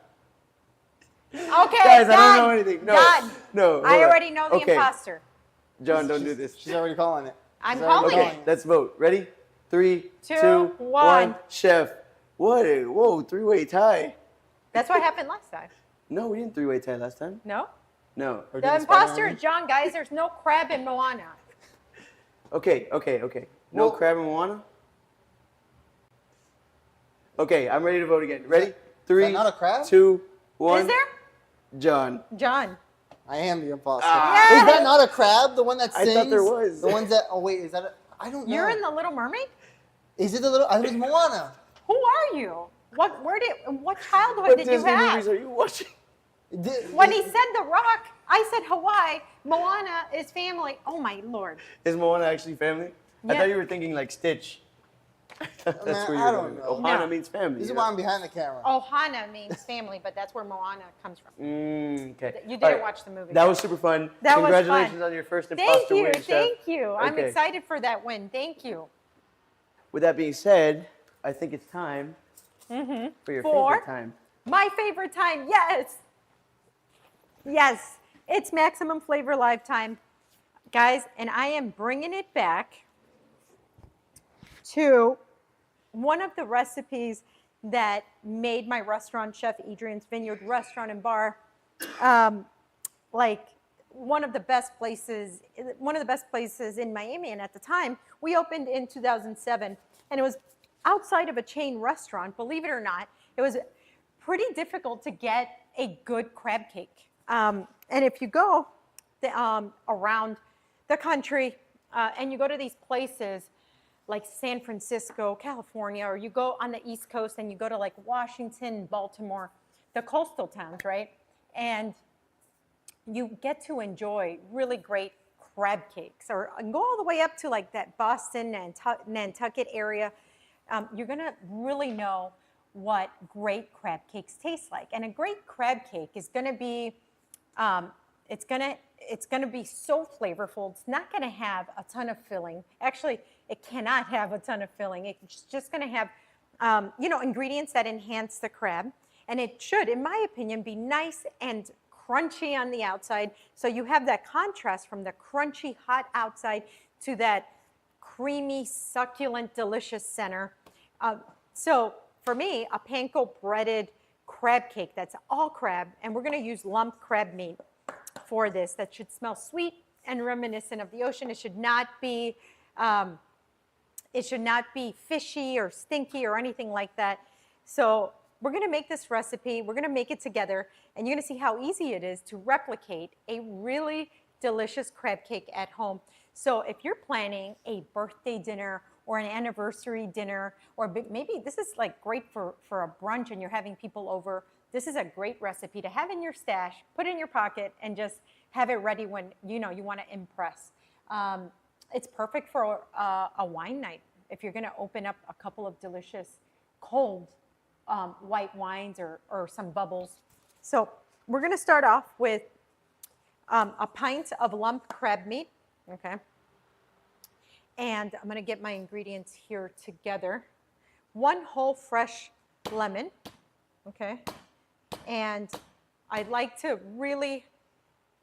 Okay, Guys, done. I don't know anything. No, Done. no. hold I on. already know the Okay, imposter. John, don't do this. She's already calling it. I'm She's already calling Okay, it. let's vote. Ready? 3, Two, 2, 1. one. Chef. Whoa, three-way tie. That's what happened last time. No, we didn't three-way tie last time. No? No. Or The did imposter Spider-Man? is John, guys. There's no crab in Moana. Okay. No Well- crab and Moana? Okay, I'm ready to vote again. Ready? 3, not a crab? 2, 1. Is there? John. John. I am the imposter. Ah. Is that not a crab? The one that I sings? thought there was. The ones that. Oh wait, is that? I don't know. You're in The Little Mermaid? Is it the little? I was Moana. Who are you? What childhood What did you Disney have? movies are you watching? When he said The Rock, I said Hawaii. Moana is family. Oh my Lord. Is Moana actually family? I Yeah. thought you were thinking like Stitch. That's Man, where I you're don't going. know. Ohana No. means family. This is you why know? I'm behind the camera. Ohana means family, but that's where Moana comes from. Okay. You didn't All right. watch the movie. That was super fun. That was Congratulations fun. on your first Thank imposter you, win, Chef. thank you. I'm Okay. excited for that win. Thank you. With that being said, I think it's time for your For? favorite time. My favorite time, yes. Yes, it's Maximum Flavor Live time, guys, and I am bringing it back to one of the recipes that made my restaurant, Chef Adrian's Vineyard Restaurant and Bar, like one of the best places in Miami. And at the time, we opened in 2007, and it was outside of a chain restaurant. Believe it or not, it was pretty difficult to get a good crab cake. And if you go around the country and you go to these places like San Francisco, California, or you go on the East Coast and you go to like Washington, Baltimore, the coastal towns, right? And you get to enjoy really great crab cakes, or go all the way up to like that Boston and Nantucket area. You're gonna really know what great crab cakes taste like. And a great crab cake is gonna be, it's gonna be so flavorful. It's not gonna have a ton of filling. Actually, it cannot have a ton of filling. It's just gonna have, ingredients that enhance the crab. And it should, in my opinion, be nice and crunchy on the outside. So you have that contrast from the crunchy, hot outside to that creamy, succulent, delicious center. So for me, a panko breaded crab cake that's all crab, and we're gonna use lump crab meat for this. That should smell sweet and reminiscent of the ocean. It should not be fishy or stinky or anything like that. So we're gonna make this recipe, we're gonna make it together, and you're gonna see how easy it is to replicate a really delicious crab cake at home. So if you're planning a birthday dinner or an anniversary dinner, or maybe this is like great for a brunch and you're having people over, this is a great recipe to have in your stash, put in your pocket, and just have it ready when you want to impress. It's perfect for a wine night if you're going to open up a couple of delicious cold white wines or some bubbles. So we're going to start off with a pint of lump crab meat, okay? And I'm going to get my ingredients here together. 1 whole fresh lemon, okay? And I'd like to really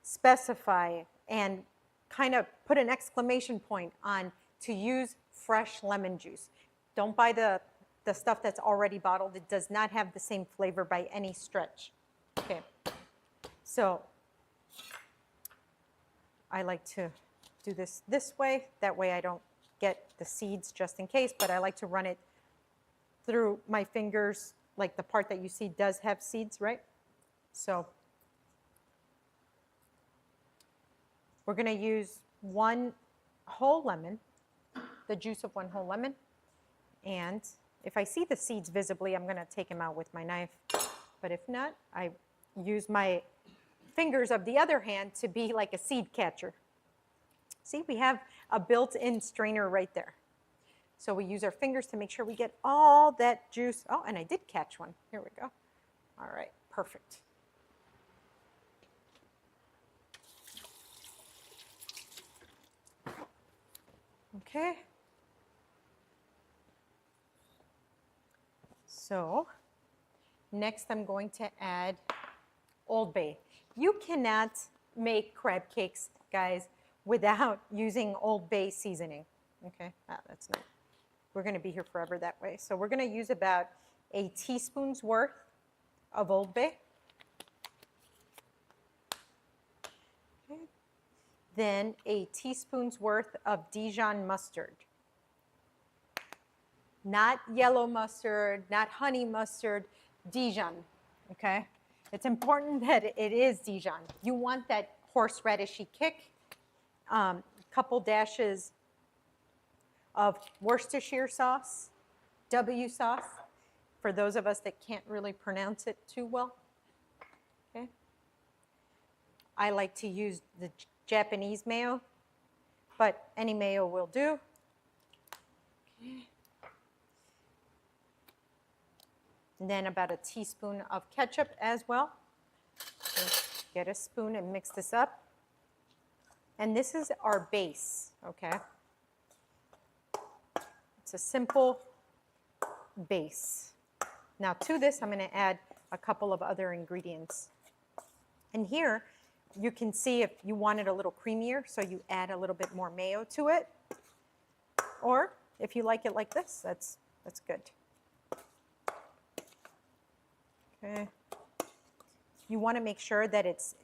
specify and kind of put an exclamation point on to use fresh lemon juice. Don't buy the stuff that's already bottled. It does not have the same flavor by any stretch. Okay, so I like to do this way. That way I don't get the seeds just in case, but I like to run it through my fingers, like the part that you see does have seeds, right? So we're gonna use 1 whole lemon, the juice of 1 whole lemon. And if I see the seeds visibly, I'm gonna take them out with my knife. But if not, I use my fingers of the other hand to be like a seed catcher. See, we have a built-in strainer right there. So we use our fingers to make sure we get all that juice. Oh, and I did catch one. Here we go. All right, perfect. Okay. So next I'm going to add Old Bay. You cannot make crab cakes, guys, without using Old Bay seasoning. Okay, that's not, we're gonna be here forever that way. So we're gonna use about a teaspoon's worth of Old Bay. Okay. Then a teaspoon's worth of Dijon mustard. Not yellow mustard, not honey mustard, Dijon, okay? It's important that it is Dijon. You want that horseradishy kick. Couple dashes of Worcestershire sauce, W sauce, for those of us that can't really pronounce it too well, okay? I like to use the Japanese mayo, but any mayo will do. Okay. And then about a teaspoon of ketchup as well. So get a spoon and mix this up. And this is our base, okay? It's a simple base. Now to this, I'm gonna add a couple of other ingredients. And here, you can see if you want it a little creamier, so you add a little bit more mayo to it. Or if you like it like this, that's good. Okay. You want to make sure that it's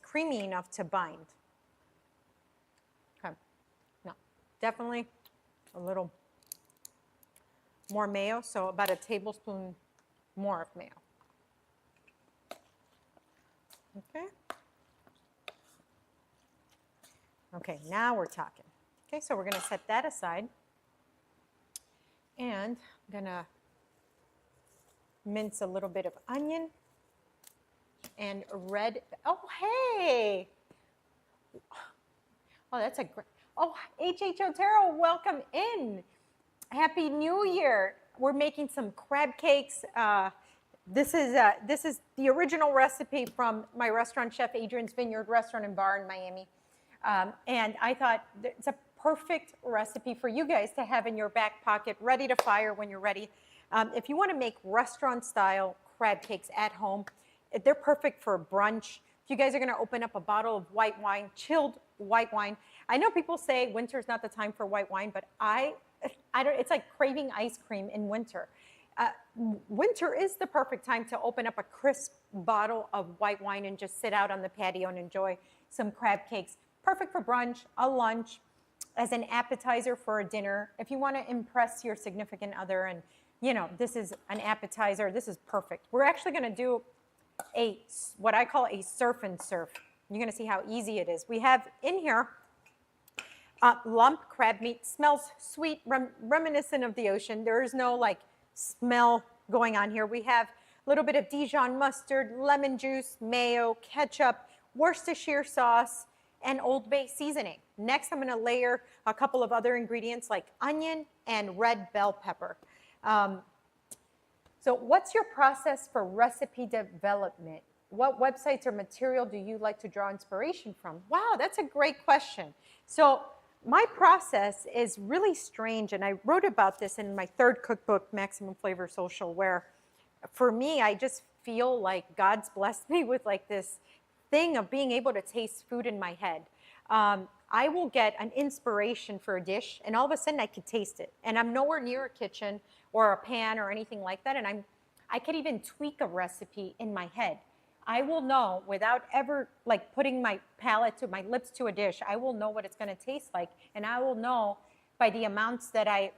creamy enough to bind. Okay. Now, definitely a little more mayo, so about a tablespoon more of mayo. Okay. Okay, now we're talking. Okay, so we're going to set that aside. And I'm going to mince a little bit of onion and red. Oh, hey. Oh, that's a great. Oh, H.H. Otero, welcome in. Happy New Year. We're making some crab cakes. This is the original recipe from my restaurant chef, Adrian's Vineyard Restaurant and Bar in Miami. And I thought it's a perfect recipe for you guys to have in your back pocket, ready to fire when you're ready. If you want to make restaurant-style crab cakes at home, they're perfect for brunch. If you guys are going to open up a bottle of white wine, chilled white wine. I know people say winter's not the time for white wine, but I don't. It's like craving ice cream in winter. Winter is the perfect time to open up a crisp bottle of white wine and just sit out on the patio and enjoy some crab cakes. Perfect for brunch, a lunch, as an appetizer for a dinner. If you want to impress your significant other and, you know, this is an appetizer, this is perfect. We're actually going to do what I call a surf and serve. You're going to see how easy it is. We have in here lump crab meat. Smells sweet, reminiscent of the ocean. There is no like smell going on here. We have a little bit of Dijon mustard, lemon juice, mayo, ketchup, Worcestershire sauce, and Old Bay seasoning. Next, I'm going to layer a couple of other ingredients like onion and red bell pepper. So what's your process for recipe development? What websites or material do you like to draw inspiration from? Wow, that's a great question. So my process is really strange, and I wrote about this in my third cookbook, Maximum Flavor Social, where for me, I just feel like God's blessed me with like this thing of being able to taste food in my head. I will get an inspiration for a dish, and all of a sudden I could taste it. And I'm nowhere near a kitchen or a pan or anything like that, and I could even tweak a recipe in my head. I will know without ever like putting my palate to my lips to a dish, I will know what it's going to taste like, and I will know by the amounts that I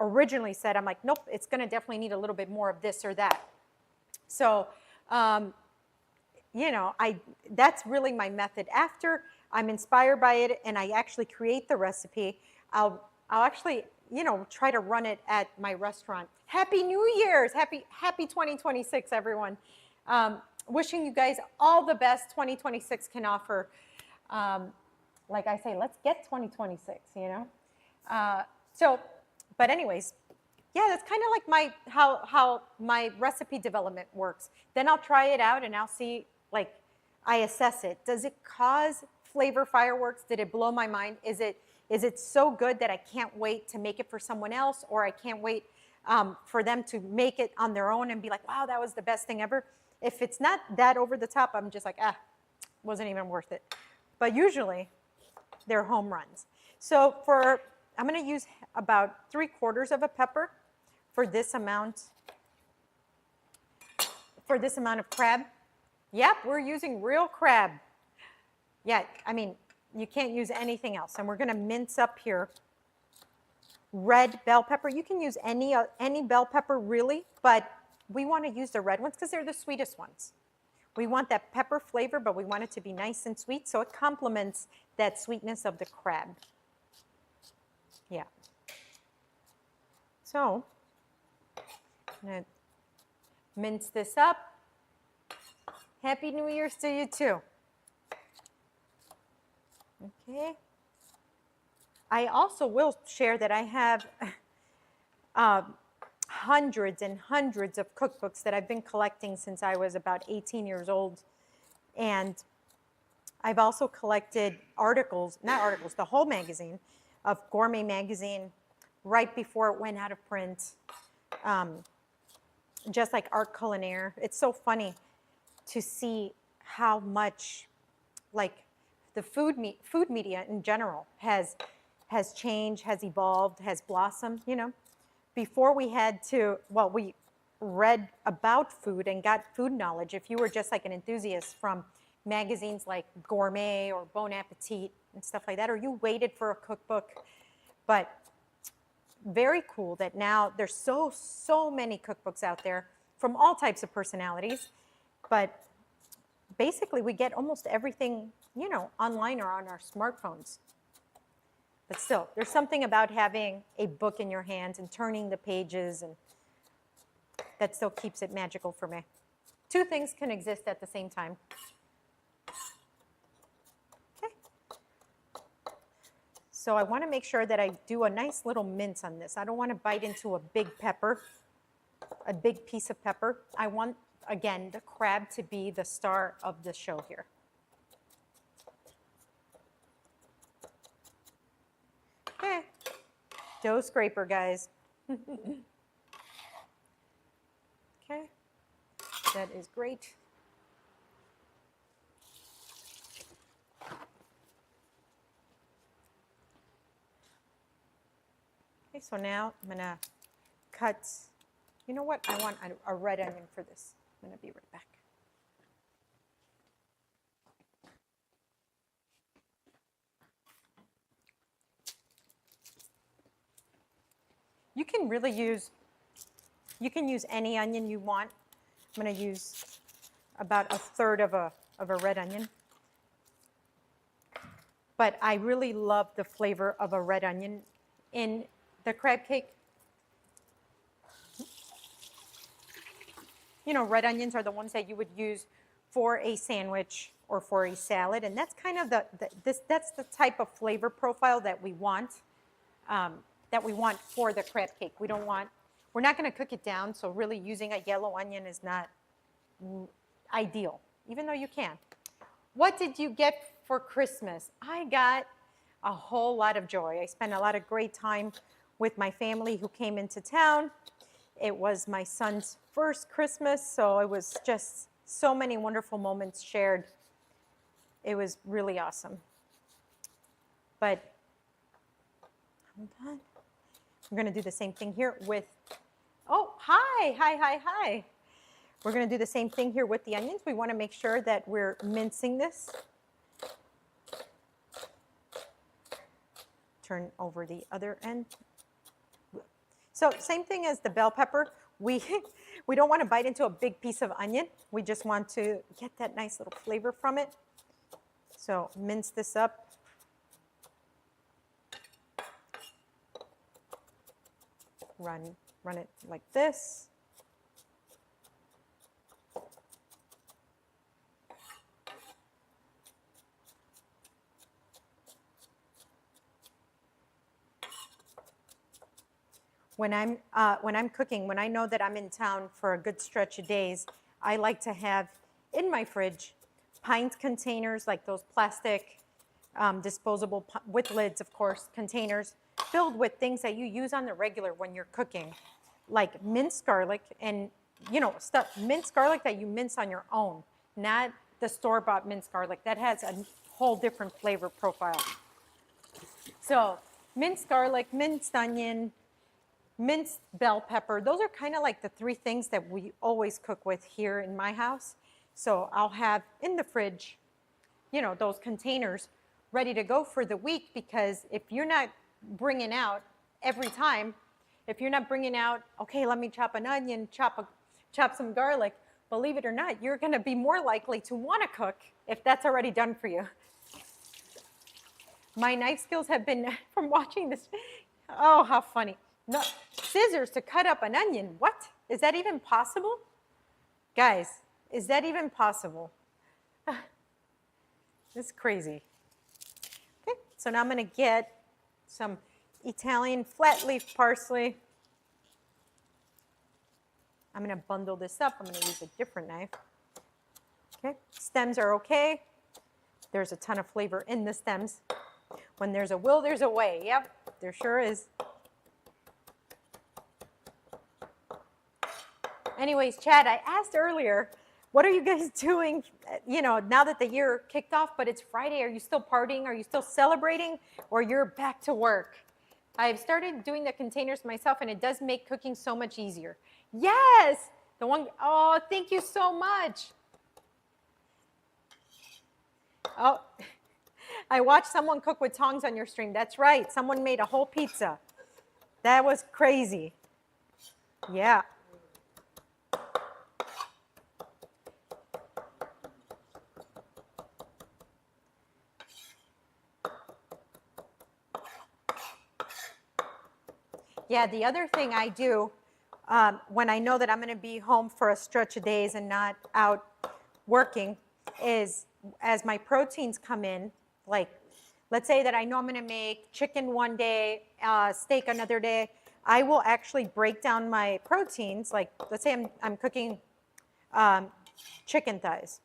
originally said, I'm like, nope, it's going to definitely need a little bit more of this or that. So, you know, that's really my method. After I'm inspired by it and I actually create the recipe, I'll actually, you know, try to run it at my restaurant. Happy New Year's, happy 2026, everyone. Wishing you guys all the best 2026 can offer. Like I say, let's get 2026, you know? But anyways, yeah, that's kind of like how my recipe development works. Then I'll try it out and I'll see, like, I assess it. Does it cause flavor fireworks? Did it blow my mind? Is it so good that I can't wait to make it for someone else, or I can't wait for them to make it on their own and be like, wow, that was the best thing ever? If it's not that over the top, I'm just like, wasn't even worth it. But usually, they're home runs. So I'm going to use about 3/4 of a pepper for this amount for this amount of crab. Yep, we're using real crab. Yeah, I mean, you can't use anything else. And we're going to mince up here red bell pepper. You can use any bell pepper really, but we want to use the red ones because they're the sweetest ones. We want that pepper flavor, but we want it to be nice and sweet, so it complements that sweetness of the crab. Yeah. So, I'm going to mince this up. Happy New Year's to you too. Okay. I also will share that I have hundreds and hundreds of cookbooks that I've been collecting since I was about 18 years old. And I've also collected articles, not articles, the whole magazine of Gourmet Magazine right before it went out of print. Just like Art Culinaire. It's so funny to see how much like the food media in general has changed, has evolved, has blossomed, you know. Before we had to, well, we read about food and got food knowledge. If you were just like an enthusiast from magazines like Gourmet or Bon Appetit and stuff like that, or you waited for a cookbook. But very cool that now there's so many cookbooks out there from all types of personalities. But basically we get almost everything, you know, online or on our smartphones. But still, there's something about having a book in your hands and turning the pages, and that still keeps it magical for me. Two things can exist at the same time. Okay. So I want to make sure that I do a nice little mince on this. I don't want to bite into a big pepper, a big piece of pepper. I want, again, the crab to be the star of the show here. Okay, dough scraper, guys. Okay, that is great. Okay, so now I'm gonna cut, you know what? I want a red onion for this. I'm gonna be right back. You can really use, you can use any onion you want. I'm going to use about a third of a red onion. But I really love the flavor of a red onion in the crab cake. You know, red onions are the ones that you would use for a sandwich or for a salad, and that's kind of that's the type of flavor profile that we want. For the crab cake. We're not going to cook it down, so really using a yellow onion is not ideal, even though you can. What did you get for Christmas? I got a whole lot of joy. I spent a lot of great time with my family who came into town. It was my son's first Christmas, so it was just so many wonderful moments shared. It was really awesome. But hold on. We're going to do the same thing here with, oh, hi. We're going to do the same thing here with the onions. We want to make sure that we're mincing this. Turn over the other end. So same thing as the bell pepper. We don't want to bite into a big piece of onion. We just want to get that nice little flavor from it. So mince this up. Run it like this. When I'm cooking, when I know that I'm in town for a good stretch of days, I like to have in my fridge pint containers, like those plastic disposable, with lids, of course, containers filled with things that you use on the regular when you're cooking, like minced garlic and, you know, minced garlic that you mince on your own, not the store-bought minced garlic. That has a whole different flavor profile. So minced garlic, minced onion, minced bell pepper. Those are kind of like the three things that we always cook with here in my house. So I'll have in the fridge, you know, those containers ready to go for the week, because if you're not bringing out every time, if you're not bringing out, okay, let me chop an onion, chop some garlic, believe it or not, you're going to be more likely to want to cook if that's already done for you. My knife skills have been from watching this. Oh, how funny. No, scissors to cut up an onion. What? Is that even possible? Guys, is that even possible? This is crazy. Okay, so now I'm going to get some Italian flat leaf parsley. I'm going to bundle this up. I'm going to use a different knife. Okay, stems are okay. There's a ton of flavor in the stems. When there's a will, there's a way. Yep, there sure is. Anyways, Chad, I asked earlier, what are you guys doing, you know, now that the year kicked off, but it's Friday? Are you still partying? Are you still celebrating? Or you're back to work? I've started doing the containers myself, and it does make cooking so much easier. Yes! The one, oh, thank you so much. Oh, I watched someone cook with tongs on your stream. That's right. Someone made a whole pizza. That was crazy. Yeah. Yeah, the other thing I do when I know that I'm going to be home for a stretch of days and not out working is, as my proteins come in, like let's say that I know I'm going to make chicken one day, steak another day, I will actually break down my proteins. Like let's say I'm cooking chicken thighs.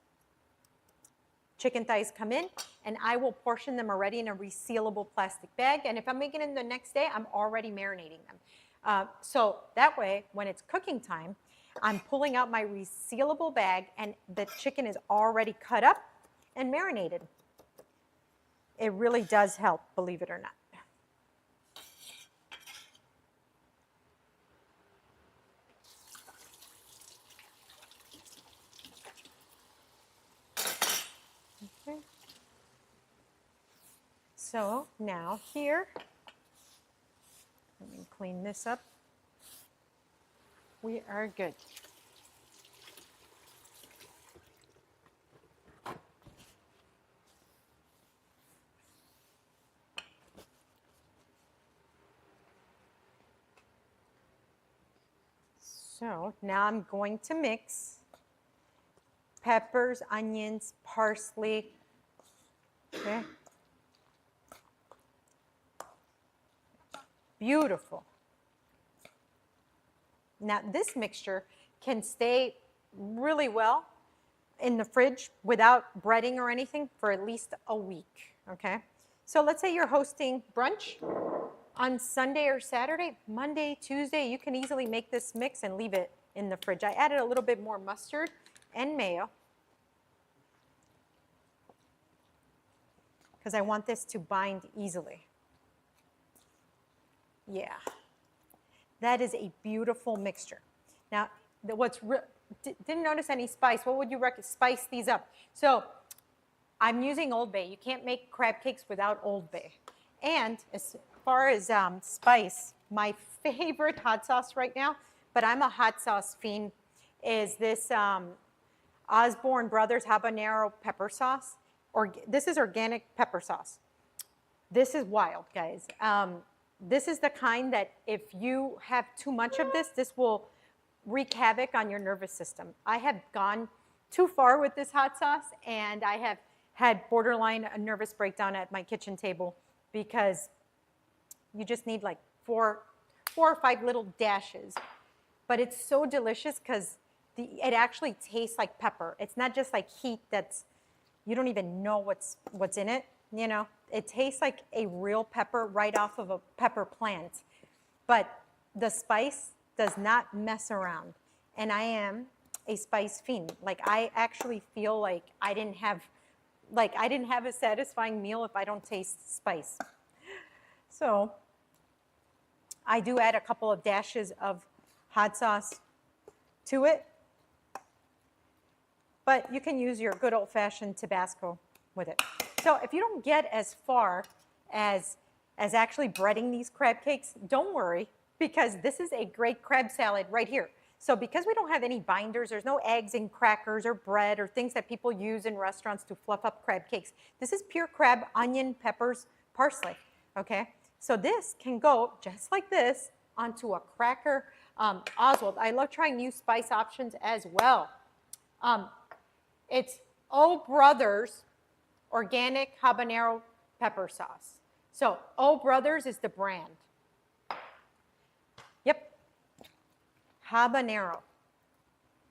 Chicken thighs come in, and I will portion them already in a resealable plastic bag. And if I'm making it the next day, I'm already marinating them. So that way, when it's cooking time, I'm pulling out my resealable bag, and the chicken is already cut up and marinated. It really does help, believe it or not. Okay. So now here, let me clean this up. We are good. So now I'm going to mix peppers, onions, parsley. Okay. Beautiful. Now this mixture can stay really well in the fridge without breading or anything for at least a week, okay? So let's say you're hosting brunch on Sunday or Saturday, Monday, Tuesday, you can easily make this mix and leave it in the fridge. I added a little bit more mustard and mayo because I want this to bind easily. Yeah, that is a beautiful mixture. Now, didn't notice any spice. What would you spice these up? So I'm using Old Bay. You can't make crab cakes without Old Bay. And as far as spice, my favorite hot sauce right now, but I'm a hot sauce fiend, is this Osborne Brothers habanero pepper sauce. This is organic pepper sauce. This is wild, guys. This is the kind that if you have too much of this, this will wreak havoc on your nervous system. I have gone too far with this hot sauce, and I have had borderline a nervous breakdown at my kitchen table because you just need like four or five little dashes. But it's so delicious because it actually tastes like pepper. It's not just like heat that's, you don't even know what's in it, you know? It tastes like a real pepper right off of a pepper plant. But the spice does not mess around. And I am a spice fiend. Like I actually feel like I didn't have a satisfying meal if I don't taste spice. So I do add a couple of dashes of hot sauce to it. But you can use your good old-fashioned Tabasco with it. So if you don't get as far as actually breading these crab cakes, don't worry, because this is a great crab salad right here. So because we don't have any binders, there's no eggs and crackers or bread or things that people use in restaurants to fluff up crab cakes. This is pure crab, onion, peppers, parsley, okay? So this can go just like this onto a cracker. Oswald, I love trying new spice options as well. It's O Brothers Organic Habanero Pepper Sauce. So O Brothers is the brand. Yep. Habanero.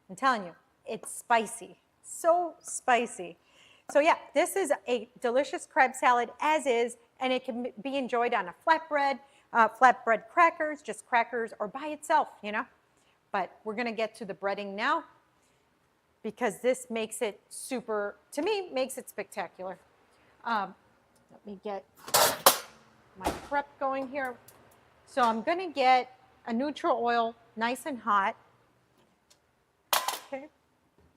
I'm telling you, it's spicy. So spicy. So yeah, this is a delicious crab salad as is, and it can be enjoyed on a flatbread, flatbread crackers, just crackers, or by itself, you know. But we're going to get to the breading now, because this makes it super, to me, makes it spectacular. Let me get my prep going here. So I'm going to get a neutral oil, nice and hot. Okay,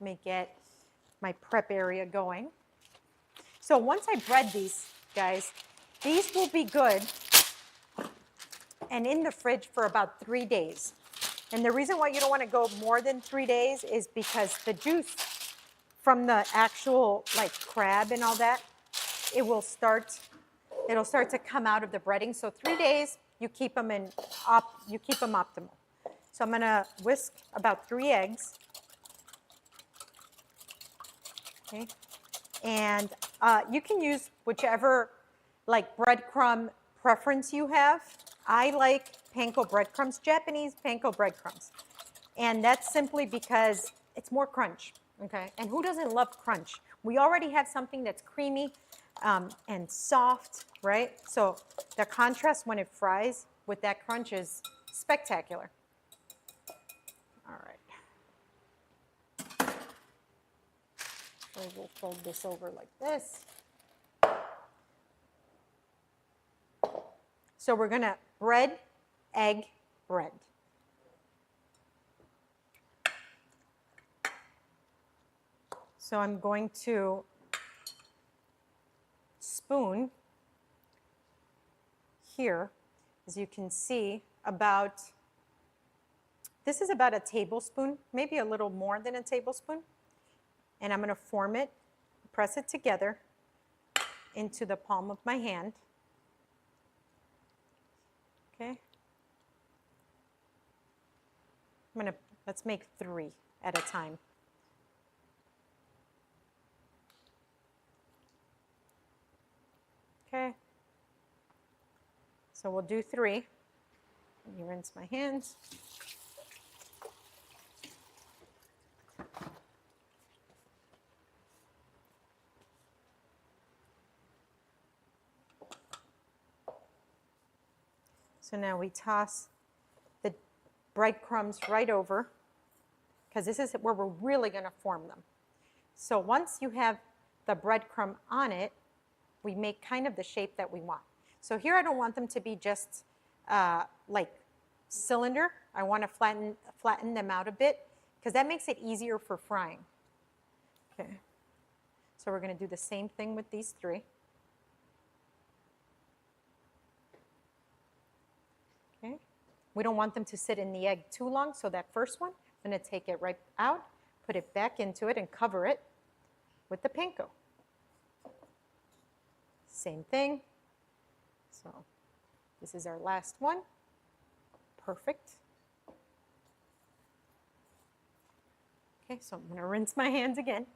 let me get my prep area going. So once I bread these, guys, these will be good and in the fridge for about 3 days. And the reason why you don't want to go more than 3 days is because the juice from the actual like crab and all that, it'll start to come out of the breading. So 3 days, you keep them optimal. So I'm going to whisk about 3 eggs. Okay. And you can use whichever like breadcrumb preference you have. I like panko breadcrumbs, Japanese panko breadcrumbs. And that's simply because it's more crunch, okay? And who doesn't love crunch? We already have something that's creamy and soft, right? So the contrast when it fries with that crunch is spectacular. All right. So we'll fold this over like this. So we're going to bread, egg, bread. So I'm going to spoon here, as you can see, this is about a tablespoon, maybe a little more than a tablespoon. And I'm going to form it, press it together into the palm of my hand. Okay. Let's make 3 at a time. Okay. So we'll do 3. Let me rinse my hands. So now we toss the breadcrumbs right over, because this is where we're really going to form them. So once you have the breadcrumb on it, we make kind of the shape that we want. So here I don't want them to be just like cylinder. I want to flatten them out a bit, because that makes it easier for frying. Okay. So we're going to do the same thing with these 3. Okay. We don't want them to sit in the egg too long, so that first one, I'm going to take it right out, put it back into it, and cover it with the panko. Same thing. So this is our last one. Perfect. Okay, so I'm going to rinse my hands again.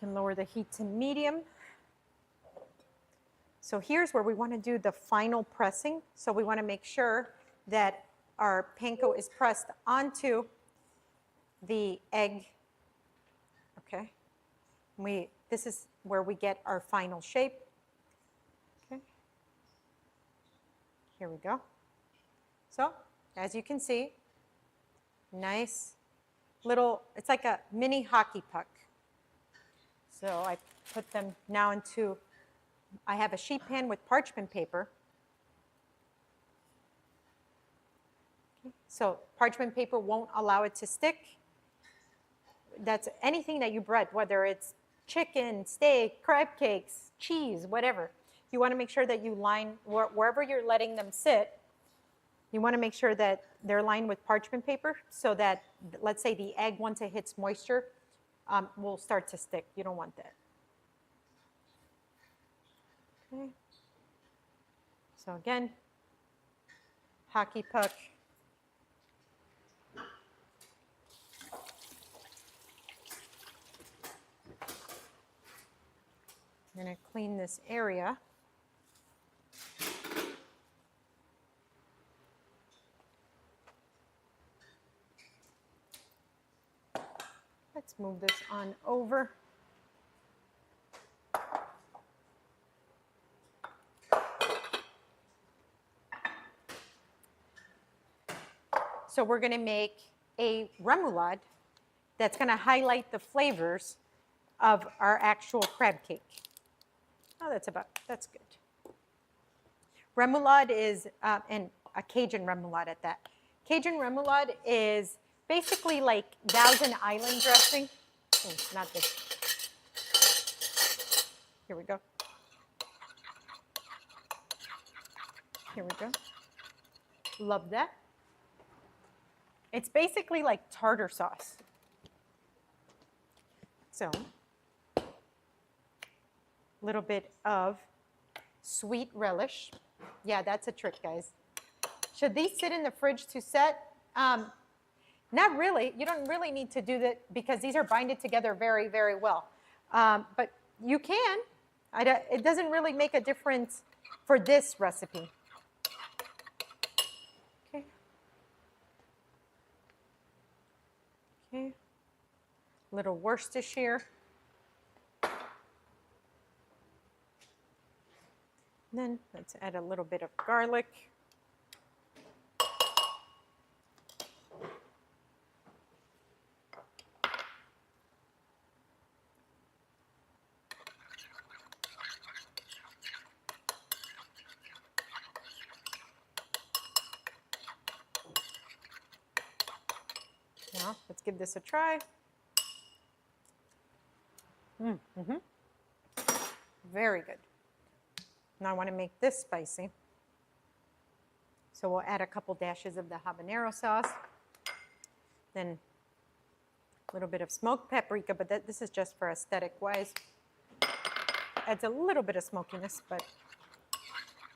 Can lower the heat to medium. So here's where we want to do the final pressing. So we want to make sure that our panko is pressed onto the egg. Okay. This is where we get our final shape. Okay. Here we go. So as you can see, nice little, it's like a mini hockey puck. So I put them now into, I have a sheet pan with parchment paper. Okay, so parchment paper won't allow it to stick. That's anything that you bread, whether it's chicken, steak, crab cakes, cheese, whatever. You want to make sure that you line, wherever you're letting them sit, you want to make sure that they're lined with parchment paper so that, let's say the egg, once it hits moisture, will start to stick. You don't want that. Okay. So again, hockey puck. I'm going to clean this area. Let's move this on over. So we're going to make a remoulade that's going to highlight the flavors of our actual crab cake. Oh, that's good. Remoulade is, and a Cajun remoulade at that. Cajun remoulade is basically like Thousand Island dressing. Oh, not this. Here we go. Here we go. Love that. It's basically like tartar sauce. So, a little bit of sweet relish. Yeah, that's a trick, guys. Should these sit in the fridge to set? Not really. You don't really need to do that because these are binded together very, very well. But you can. It doesn't really make a difference for this recipe. Okay. Okay. Little Worcestershire. Then let's add a little bit of garlic. Now, let's give this a try. Very good. Now I want to make this spicy. So we'll add a couple dashes of the habanero sauce. Then a little bit of smoked paprika, but this is just for aesthetic wise. Adds a little bit of smokiness, but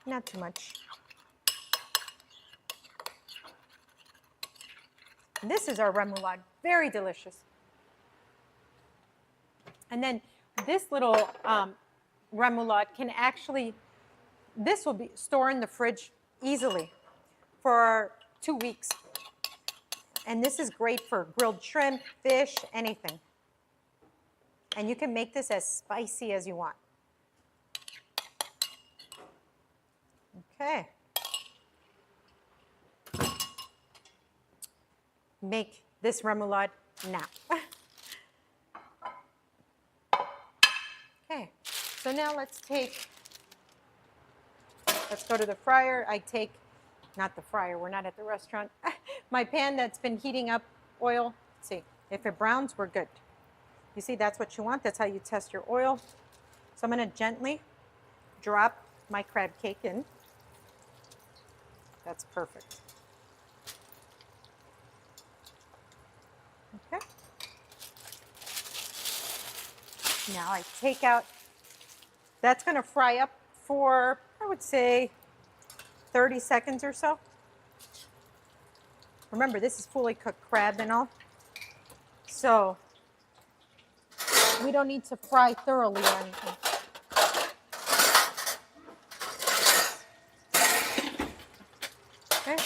not too much. This is our remoulade, very delicious. And then this little remoulade can actually, this will be stored in the fridge easily for 2 weeks. And this is great for grilled shrimp, fish, anything. And you can make this as spicy as you want. Okay. Make this remoulade now. Okay, so now let's go to the fryer. I take, not the fryer, we're not at the restaurant, my pan that's been heating up oil. Let's see, if it browns, we're good. You see, that's what you want. That's how you test your oil. So I'm gonna gently drop my crab cake in. That's perfect. Okay. Now I take out, that's going to fry up for, I would say, 30 seconds or so. Remember, this is fully cooked crab and all. So we don't need to fry thoroughly or anything. Okay.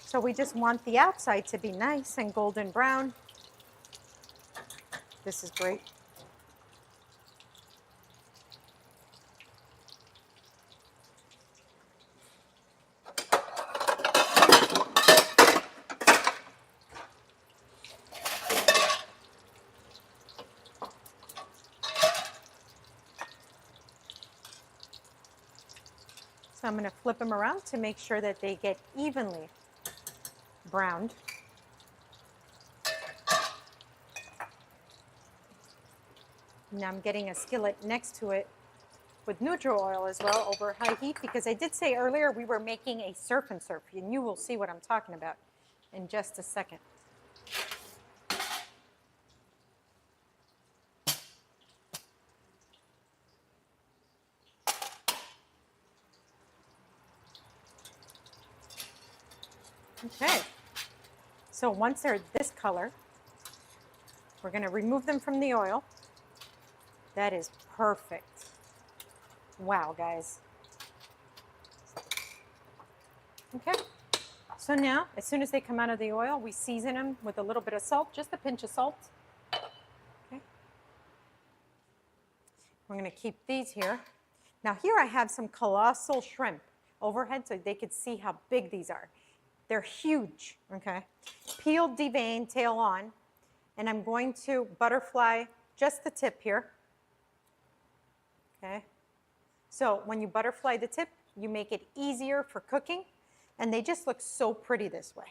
So we just want the outside to be nice and golden brown. This is great. So I'm going to flip them around to make sure that they get evenly browned. Now I'm getting a skillet next to it with neutral oil as well over high heat, because I did say earlier we were making a surf and serve, and you will see what I'm talking about in just a second. Okay, so once they're this color, we're going to remove them from the oil. That is perfect. Wow, guys. Okay, so now as soon as they come out of the oil, we season them with a little bit of salt, just a pinch of salt. Okay. We're going to keep these here. Now here I have some colossal shrimp overhead so they could see how big these are. They're huge, okay? Peeled, deveined, tail on. And I'm going to butterfly just the tip here. Okay? So when you butterfly the tip, you make it easier for cooking, and they just look so pretty this way.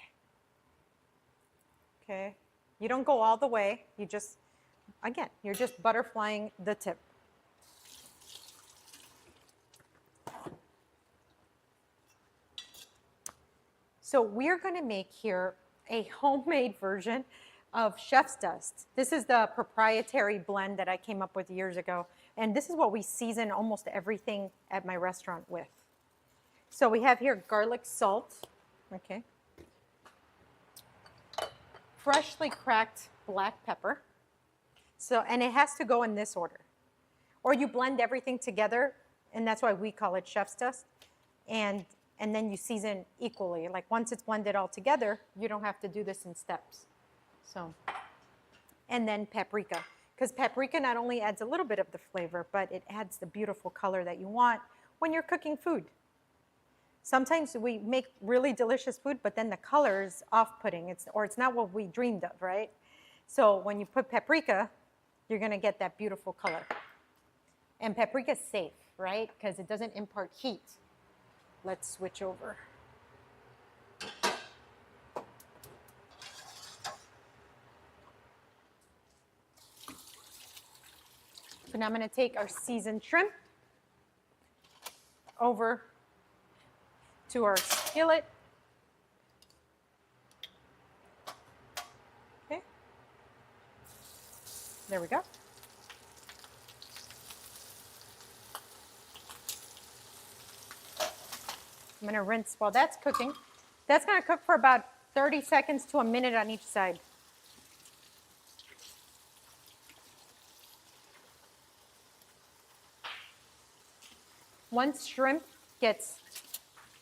Okay? You don't go all the way. You just, again, you're just butterflying the tip. So we're going to make here a homemade version of Chef's Dust. This is the proprietary blend that I came up with years ago. And this is what we season almost everything at my restaurant with. So we have here garlic salt, okay, freshly cracked black pepper. So, and it has to go in this order. Or you blend everything together, and that's why we call it Chef's Dust. And then you season equally. Like once it's blended all together, you don't have to do this in steps. So, and then paprika, because paprika not only adds a little bit of the flavor, but it adds the beautiful color that you want when you're cooking food. Sometimes we make really delicious food, but then the color is off-putting, or it's not what we dreamed of, right? So when you put paprika, you're gonna get that beautiful color. And paprika is safe, right? Because it doesn't impart heat. Let's switch over. So now I'm going to take our seasoned shrimp over to our skillet. Okay. There we go. I'm going to rinse while that's cooking. That's going to cook for about 30 seconds to a minute on each side. Once shrimp gets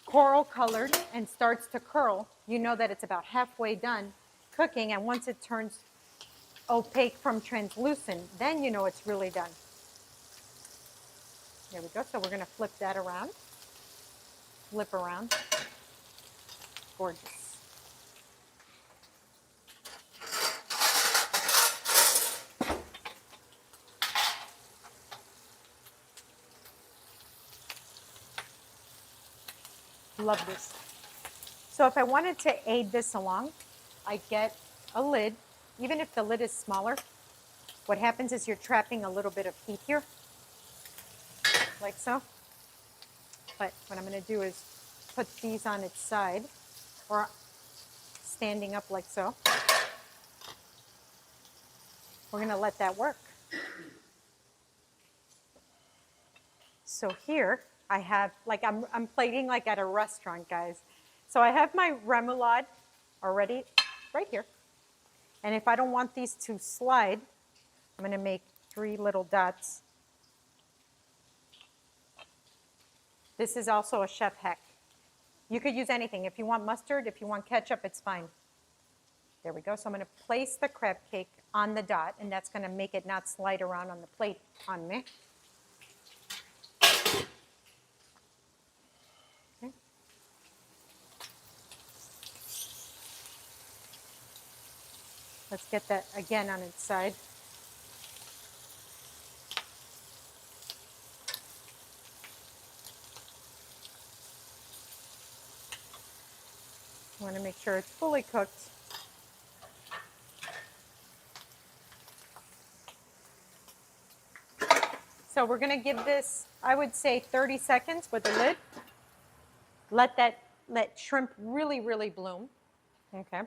coral colored and starts to curl, you know that it's about halfway done cooking. And once it turns opaque from translucent, then you know it's really done. There we go. So we're going to flip that around. Flip around. Gorgeous. Love this. So if I wanted to aid this along, I get a lid. Even if the lid is smaller, what happens is you're trapping a little bit of heat here, like so. But what I'm going to do is put these on its side, or standing up like so. We're going to let that work. So here I have, like I'm plating like at a restaurant, guys. So I have my remoulade already right here. And if I don't want these to slide, I'm going to make 3 little dots. This is also a chef hack. You could use anything. If you want mustard, if you want ketchup, it's fine. There we go. So I'm going to place the crab cake on the dot, and that's going to make it not slide around on the plate on me. Okay. Let's get that again on its side. sure it's fully cooked. So we're gonna give this, I would say 30 seconds with the lid. Let shrimp really, really bloom. Okay.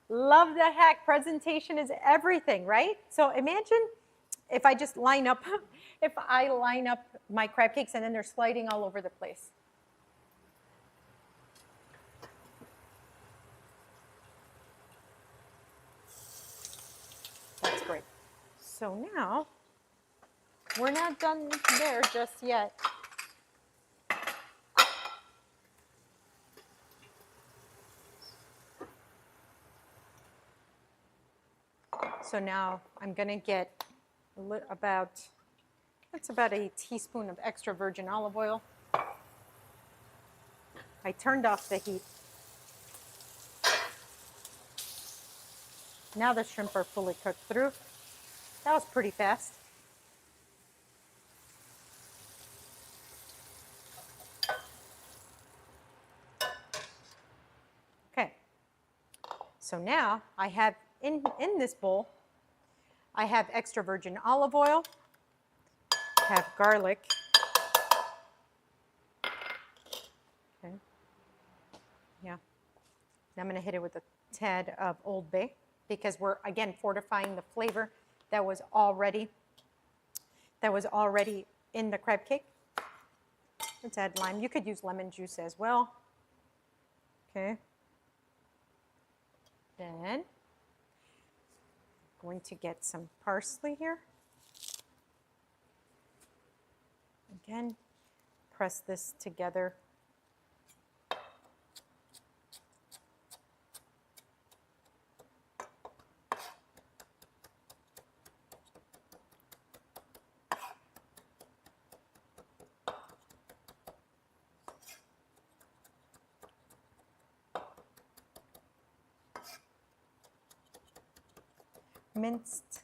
Love the hack. Presentation is everything, right? So imagine if I just line up, if I line up my crab cakes and then they're sliding all over the place. That's great. So now, we're not done there just yet. So now I'm going to get that's about a teaspoon of extra virgin olive oil. I turned off the heat. Now the shrimp are fully cooked through. That was pretty fast. Okay. So now I have in this bowl, I have extra virgin olive oil, I have garlic. Okay. Yeah. Now I'm going to hit it with a tad of Old Bay because we're, again, fortifying the flavor that was already in the crab cake. Let's add lime. You could use lemon juice as well. Okay. Then going to get some parsley here. Again, press this together. Minced.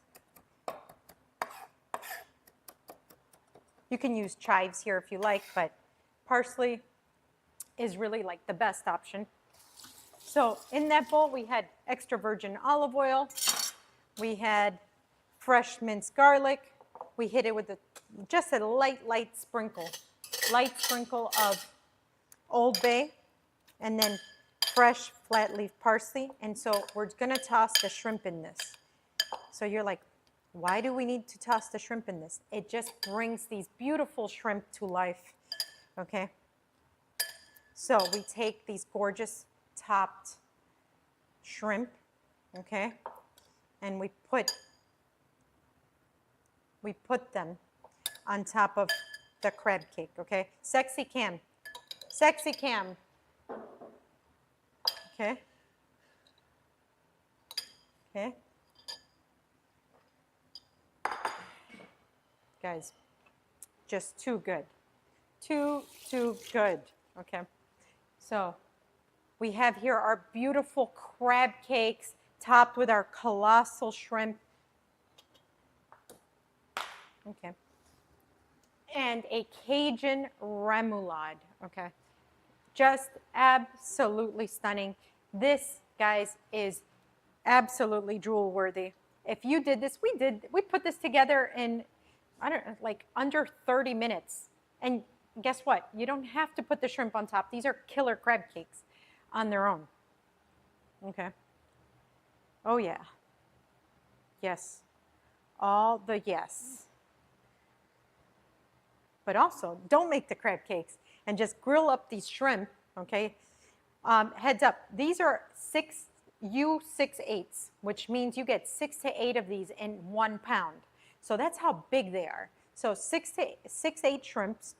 You can use chives here if you like, but parsley is really like the best option. So in that bowl, we had extra virgin olive oil. We had fresh minced garlic. We hit it with just a light sprinkle of Old Bay, and then fresh flat leaf parsley. And so we're gonna toss the shrimp in this. So you're like, why do we need to toss the shrimp in this? It just brings these beautiful shrimp to life, okay? So we take these gorgeous topped shrimp, okay? And we put them on top of the crab cake, okay? Sexy cam, okay? Okay. Guys, just too good. Too good, okay? So we have here our beautiful crab cakes topped with our colossal shrimp. Okay. And a Cajun remoulade, okay? Just absolutely stunning. This, guys, is absolutely drool worthy. If you did this, we put this together in, I don't know, like under 30 minutes. And guess what? You don't have to put the shrimp on top. These are killer crab cakes on their own. Okay. Oh yeah. Yes. All the yes. But also, don't make the crab cakes and just grill up these shrimp, okay? Heads up, these are 6/8, which means you get 6 to 8 of these in 1 pound. So that's how big they are. So 6 to 8 shrimps,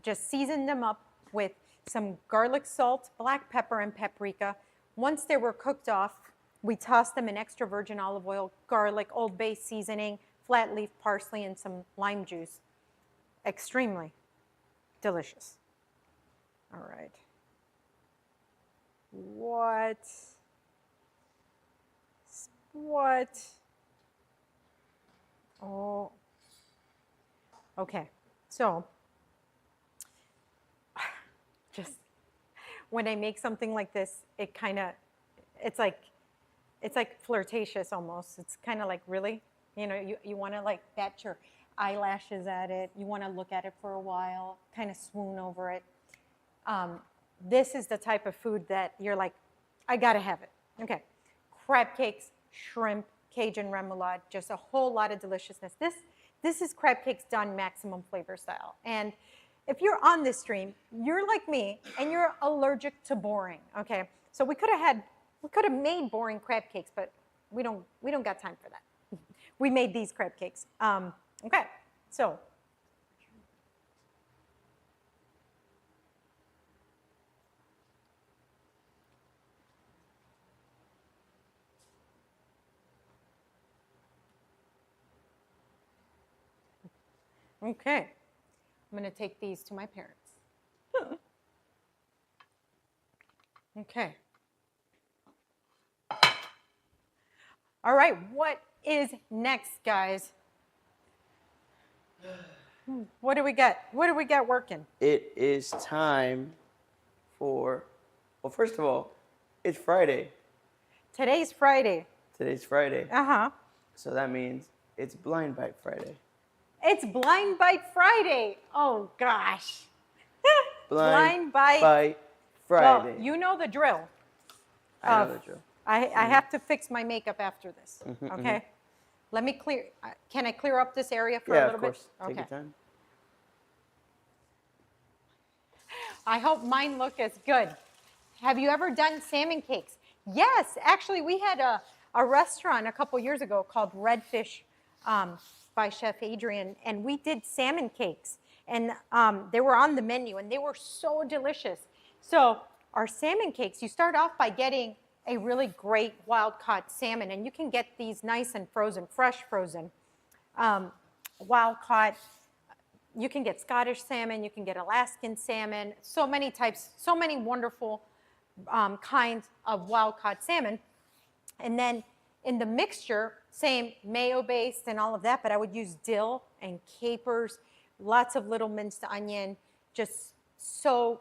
just season them up with some garlic salt, black pepper, and paprika. Once they were cooked off, we tossed them in extra virgin olive oil, garlic, Old Bay seasoning, flat leaf parsley, and some lime juice. Extremely delicious. All right. What? Oh. Okay. So, just when I make something like this, it kind of, it's like flirtatious almost. It's kind of like, really? You know, you want to like bat your eyelashes at it. You want to look at it for a while, kind of swoon over it. This is the type of food that you're like, I got to have it. Okay. Crab cakes, shrimp, Cajun remoulade, just a whole lot of deliciousness. This is crab cakes done maximum flavor style. And if you're on this stream, you're like me and you're allergic to boring, okay? So we could have made boring crab cakes, but we don't got time for that. We made these crab cakes. Okay, so. Okay, I'm going to take these to my parents. Okay. All right, what is next, guys? What do we got? What do we got working? It is time for, well, first of all, it's Friday. Today's Friday. Today's Friday. Uh-huh. So that means it's Blind Bite Friday. It's Blind Bite Friday. Oh, gosh. Blind Bite Friday. Well, you know the drill. I know the drill. I have to fix my makeup after this, okay? Let me clear, can I clear up this area for a little bit? Yeah, of course. Take Okay. your time. I hope mine look as good. Have you ever done salmon cakes? Yes, actually, we had a restaurant a couple years ago called Redfish by Chef Adrian, and we did salmon cakes. And they were on the menu, and they were so delicious. So our salmon cakes, you start off by getting a really great wild-caught salmon, and you can get these nice and frozen, fresh frozen, wild-caught. You can get Scottish salmon, you can get Alaskan salmon, so many types, so many wonderful kinds of wild-caught salmon. And then in the mixture, same mayo-based and all of that, but I would use dill and capers, lots of little minced onion, just so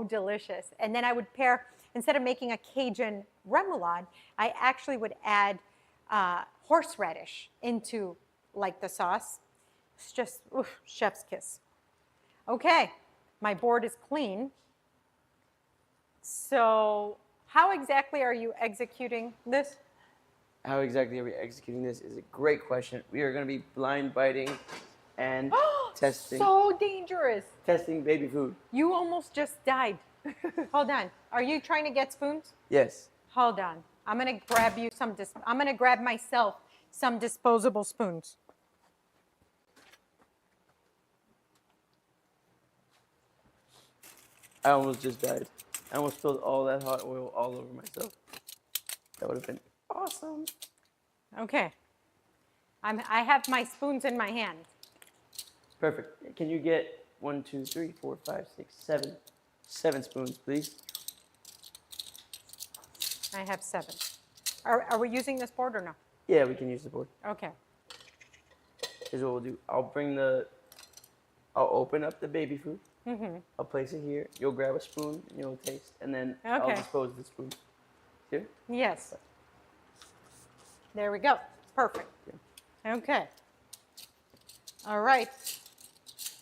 delicious. And then I would pair, instead of making a Cajun remoulade, I actually would add horseradish into like the sauce. It's just, oof, chef's kiss. Okay, my board is clean. So how exactly are you executing this? How exactly are we executing this is a great question. We are going to be blind biting and testing So dangerous. testing baby food. You almost just died. Hold on. Are you trying to get spoons? Yes. Hold on. I'm going to grab you some, I'm going to grab myself some disposable spoons. I almost just died. I almost spilled all that hot oil all over myself. That would have been awesome. Okay. I have my spoons in my hand. Perfect. Can you get 1, 2, 3, 4, 5, 6, 7, 7 spoons, please? I have 7. Are we using this board or no? Yeah, we can use the board. Okay. Here's what we'll do. I'll open up the baby food. I'll place it here. You'll grab a spoon and you'll taste, and then I'll Okay. dispose of the spoon. Here? Yes. There we go. Perfect. Okay. All right.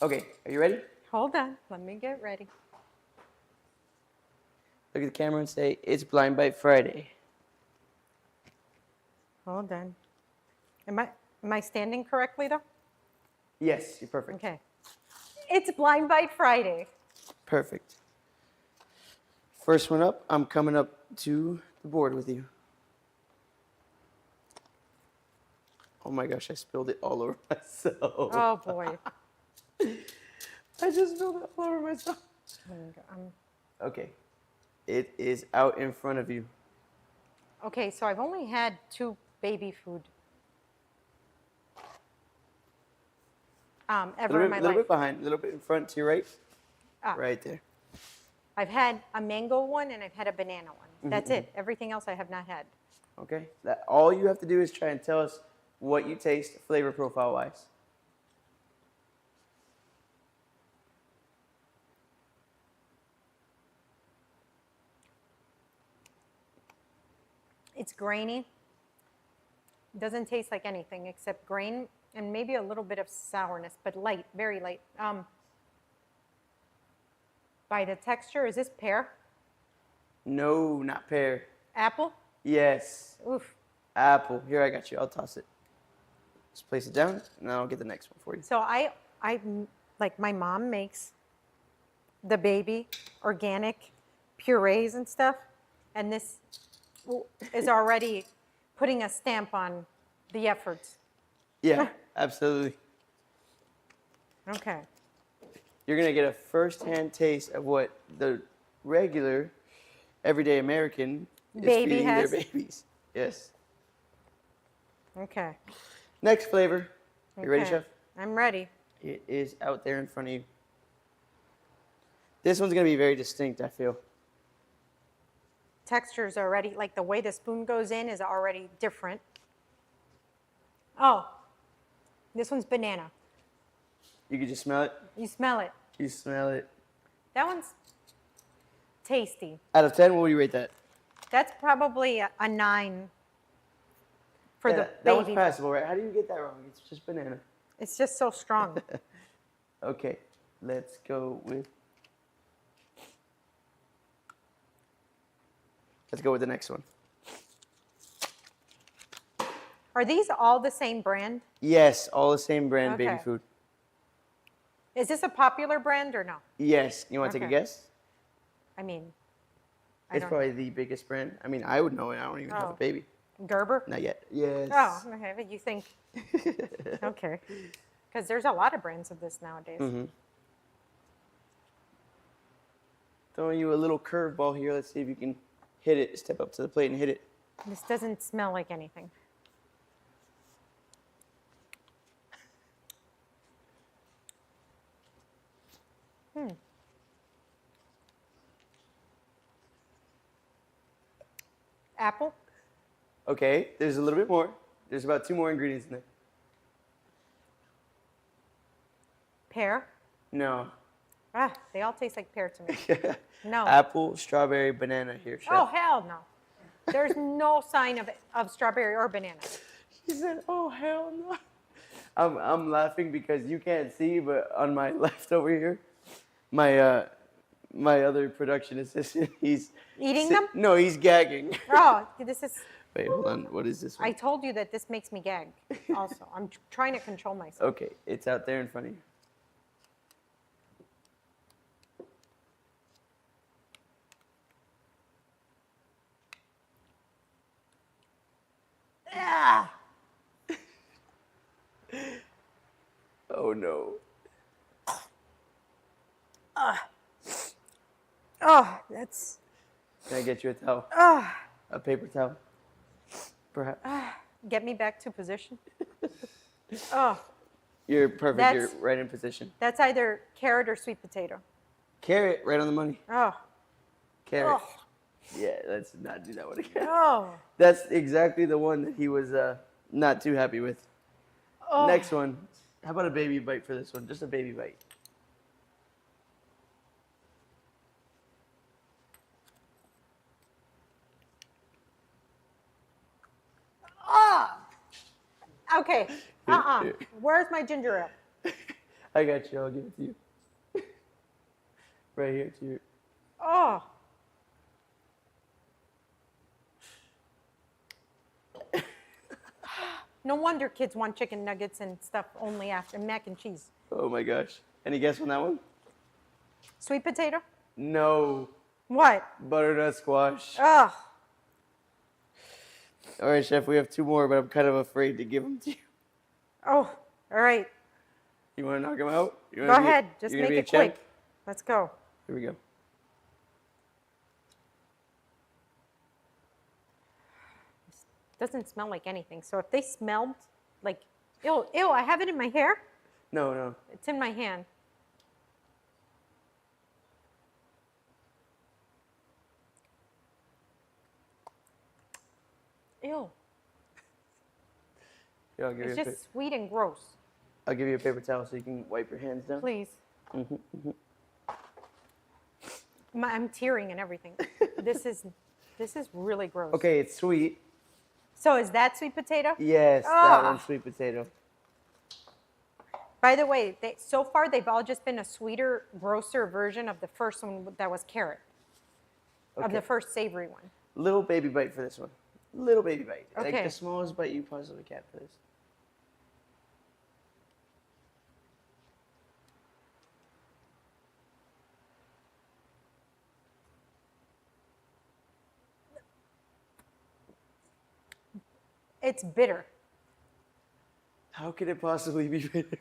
Okay, are you ready? Hold on. Let me get ready. Look at the camera and say, it's Blind Bite Friday. Hold on. Am I standing correctly though? Yes, you're perfect. Okay. It's Blind Bite Friday. Perfect. First one up, I'm coming up to the board with you. Oh my gosh, I spilled it all over myself. Oh boy. I just spilled it all over myself. Okay. It is out in front of you. Okay, so I've only had 2 baby food ever in my A little life. bit behind, a little bit in front to your right. Ah. Right there. I've had a mango one and I've had a banana one. That's it. Everything else I have not had. Okay. All you have to do is try and tell us what you taste flavor profile wise. It's grainy. Doesn't taste like anything except grain and maybe a little bit of sourness, but light, very light. By the texture, is this pear? No, not pear. Apple? Yes, Oof. apple. Here, I got you. I'll toss it. Just place it down, and then I'll get the next one for you. So I like my mom makes the baby organic purees and stuff, and this is already putting a stamp on the efforts. Yeah, absolutely. Okay. You're gonna get a first-hand taste of what the regular, everyday American is Baby feeding has? their babies. Yes. Okay. Next flavor. You ready, Okay. Chef? I'm ready. It is out there in front of you. This one's gonna be very distinct, I feel. Texture's already, like the way the spoon goes in is already different. Oh, this one's banana. You can just smell it. You smell it. You smell it. That one's tasty. Out of 10, what would you rate that? That's probably a 9 for Yeah, the that one's baby. passable, right? How do you get that wrong? It's just banana. It's just so strong. Okay, let's go with. Let's go with the next one. Are these all the same brand? Yes, all the same brand baby Okay. food. Is this a popular brand or no? Yes. You want to take a Okay. guess? I mean, I It's don't probably the biggest brand. I mean, I would know it. I don't even have Oh. a baby. Gerber? Not yet. Yes. Oh, okay. But you think, okay. Because there's a lot of brands of this nowadays. Mm-hmm. Throwing you a little curveball here. Let's see if you can hit it. Step up to the plate and hit it. This doesn't smell like anything. Apple? Okay, there's a little bit more. There's about 2 more ingredients in there. Pear? No. Ah, they all taste like pear to me. No. Apple, strawberry, banana here, Chef. Oh, hell no. There's no sign of strawberry or banana. He said, "Oh hell no!" I'm laughing because you can't see, but on my left over here, my my other production assistant, he's Eating them? No, he's gagging. Oh, this is, Wait, hold on. What is this one? I told you that this makes me gag also. I'm trying to control myself. Okay, it's out there in front of you. Ah! Oh no. Oh, that's, Can I get you a towel? oh. A paper towel? Perhaps. Get me back to position. Oh, You're perfect. That's- You're right in position. that's either carrot or sweet potato. Carrot, right on the money. Oh, Carrot. oh, Yeah, let's not do that one again. oh. That's exactly the one that he was not too happy with. Oh. Next one. How about a baby bite for this one? Just a baby bite. Okay. Here. Where's my ginger ale? I got you. I'll give it to you. Right here to you. Oh. No wonder kids want chicken nuggets and stuff only after mac and cheese. Oh my gosh. Any guess on that one? Sweet potato? No. What? Butternut squash. Oh. All right, Chef. We have 2 more, but I'm kind of afraid to give them to you. Oh. All right. You want to knock them out? You Go wanna be- ahead. Just you gonna make be a it quick. champ? Let's go. Here we go. Doesn't smell like anything. So if they smelled like, ew, ew, I have it in my hair. No, no. It's in my hand. Ew. Here, I'll give It's you just sweet and gross. I'll give you a paper towel so you can wipe your hands down. Please. Mm-hmm. I'm tearing and everything. This is really gross. Okay, it's sweet. So is that sweet potato? Yes, that Ah. one's sweet potato. By the way, so far they've all just been a sweeter, grosser version of the first one that was carrot, of Okay. the first savory one. Little baby bite for this one. Little baby bite. Like Okay. the smallest bite you possibly can for this. It's bitter. How could it possibly be bitter?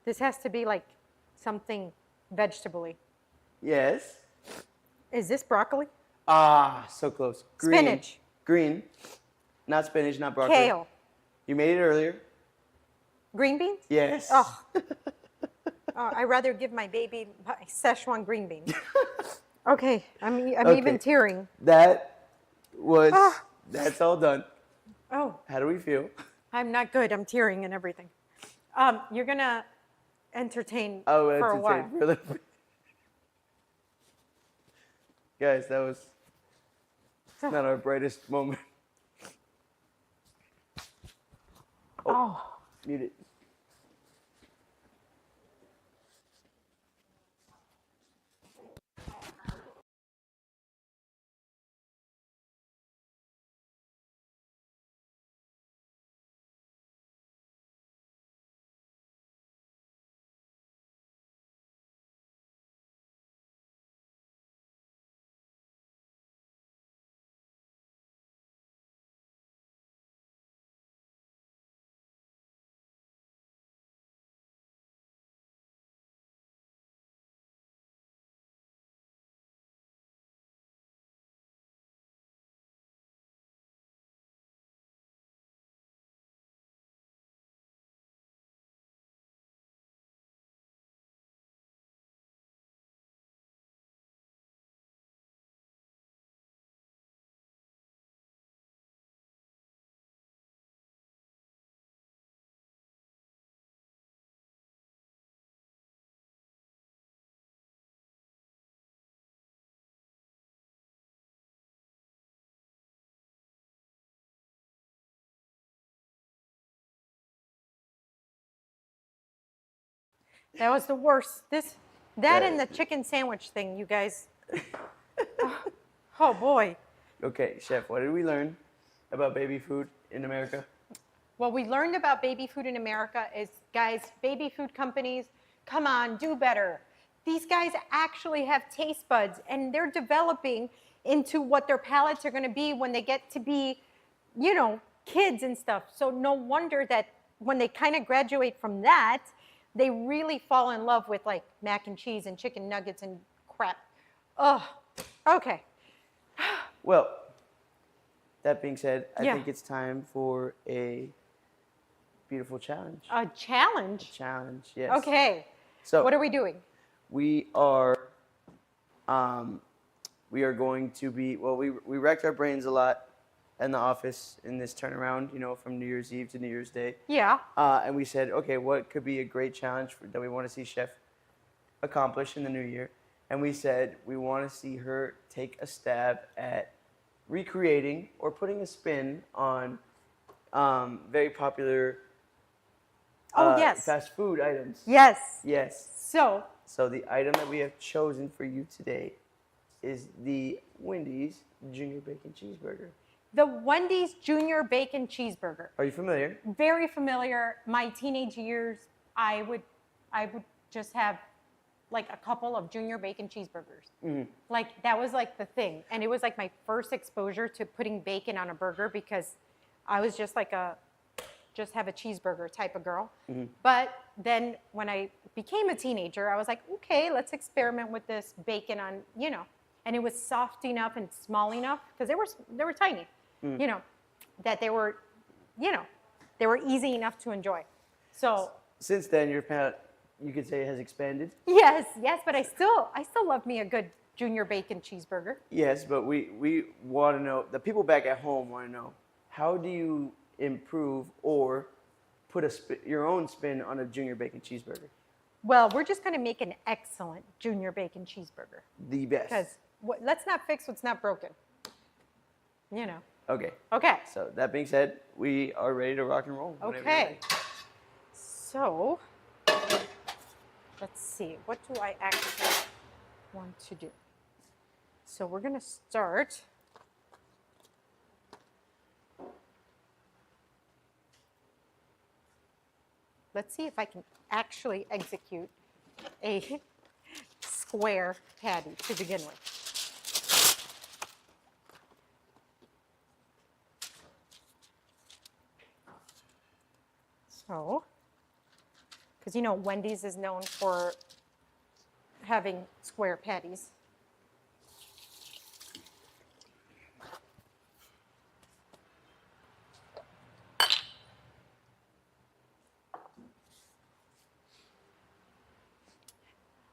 This has to be like something vegetable-y. Yes. Is this broccoli? Ah, so close. Green. Spinach. Green. Not spinach, not broccoli. Kale. You made it earlier. Green beans? Yes. Oh. I'd rather give my baby Szechuan green beans. Okay, I'm Okay. even tearing. That was, Ah. that's all done. Oh, How do we feel? I'm not good. I'm tearing and everything. You're gonna entertain Oh, for a while. entertain for a little bit. Guys, that was not our brightest moment. Oh, Mute it. that was the worst. That and the chicken sandwich thing, you guys. Oh boy. Okay, Chef, what did we learn about baby food in America? What we learned about baby food in America is, guys, baby food companies, come on, do better. These guys actually have taste buds, and they're developing into what their palates are going to be when they get to be, you know, kids and stuff. So no wonder that when they kind of graduate from that, they really fall in love with like mac and cheese and chicken nuggets and crap. Oh, okay. Well, that being said, I Yeah. think it's time for a beautiful challenge. A challenge. Challenge, yes. Okay. So What are we doing? we are going to be, well, we wrecked our brains a lot in the office in this turnaround, you know, from New Year's Eve to New Year's Day. Yeah. And we said, okay, what could be a great challenge that we want to see Chef accomplish in the new year? And we said we want to see her take a stab at recreating or putting a spin on very popular Yes. fast food items. Yes. Yes. So, the item that we have chosen for you today is the Wendy's Junior Bacon Cheeseburger. the Wendy's Junior Bacon Cheeseburger. Are you familiar? Very familiar. My teenage years, I would just have like a couple of Junior Bacon Cheeseburgers. Mm-hmm. Like that was like the thing. And it was like my first exposure to putting bacon on a burger because I was just like just have a cheeseburger type of girl. Mm-hmm. But then when I became a teenager, I was like, okay, let's experiment with this bacon on, you know, and it was soft enough and small enough because they were tiny, you know, that they were, you know, they were easy enough to enjoy. So Since then, your palate, you could say, has expanded. yes, but I still love me a good Junior Bacon Cheeseburger. Yes, but we want to know, the people back at home want to know, how do you improve or put your own spin on a Junior Bacon Cheeseburger? Well, we're just going to make an excellent Junior Bacon Cheeseburger The best. because let's not fix what's not broken. you know. Okay. Okay. So that being said, we are ready to rock and roll. whenever you're Okay. ready. So, let's see. What do I actually want to do? So we're going to start. Let's see if I can actually execute a square patty to begin with. So, because you know Wendy's is known for having square patties.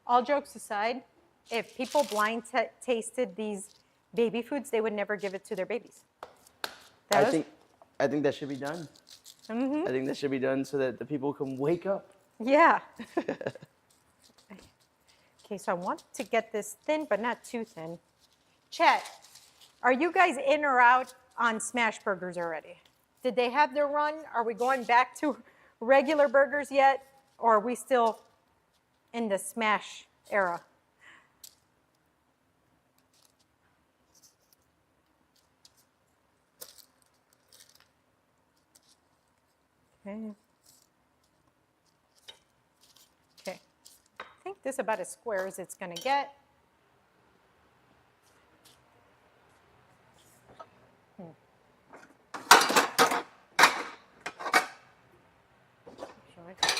All jokes aside, if people blind tasted these baby foods, they would never give it to their babies. I think that should be done. Mm-hmm. I think that should be done so that the people can wake up. Yeah. Okay, so I want to get this thin, but not too thin. Chet, are you guys in or out on smash burgers already? Did they have their run? Are we going back to regular burgers yet? Or are we still in the smash era? Okay. Okay. I think this is about as square as it's going to get. Sure. Okay.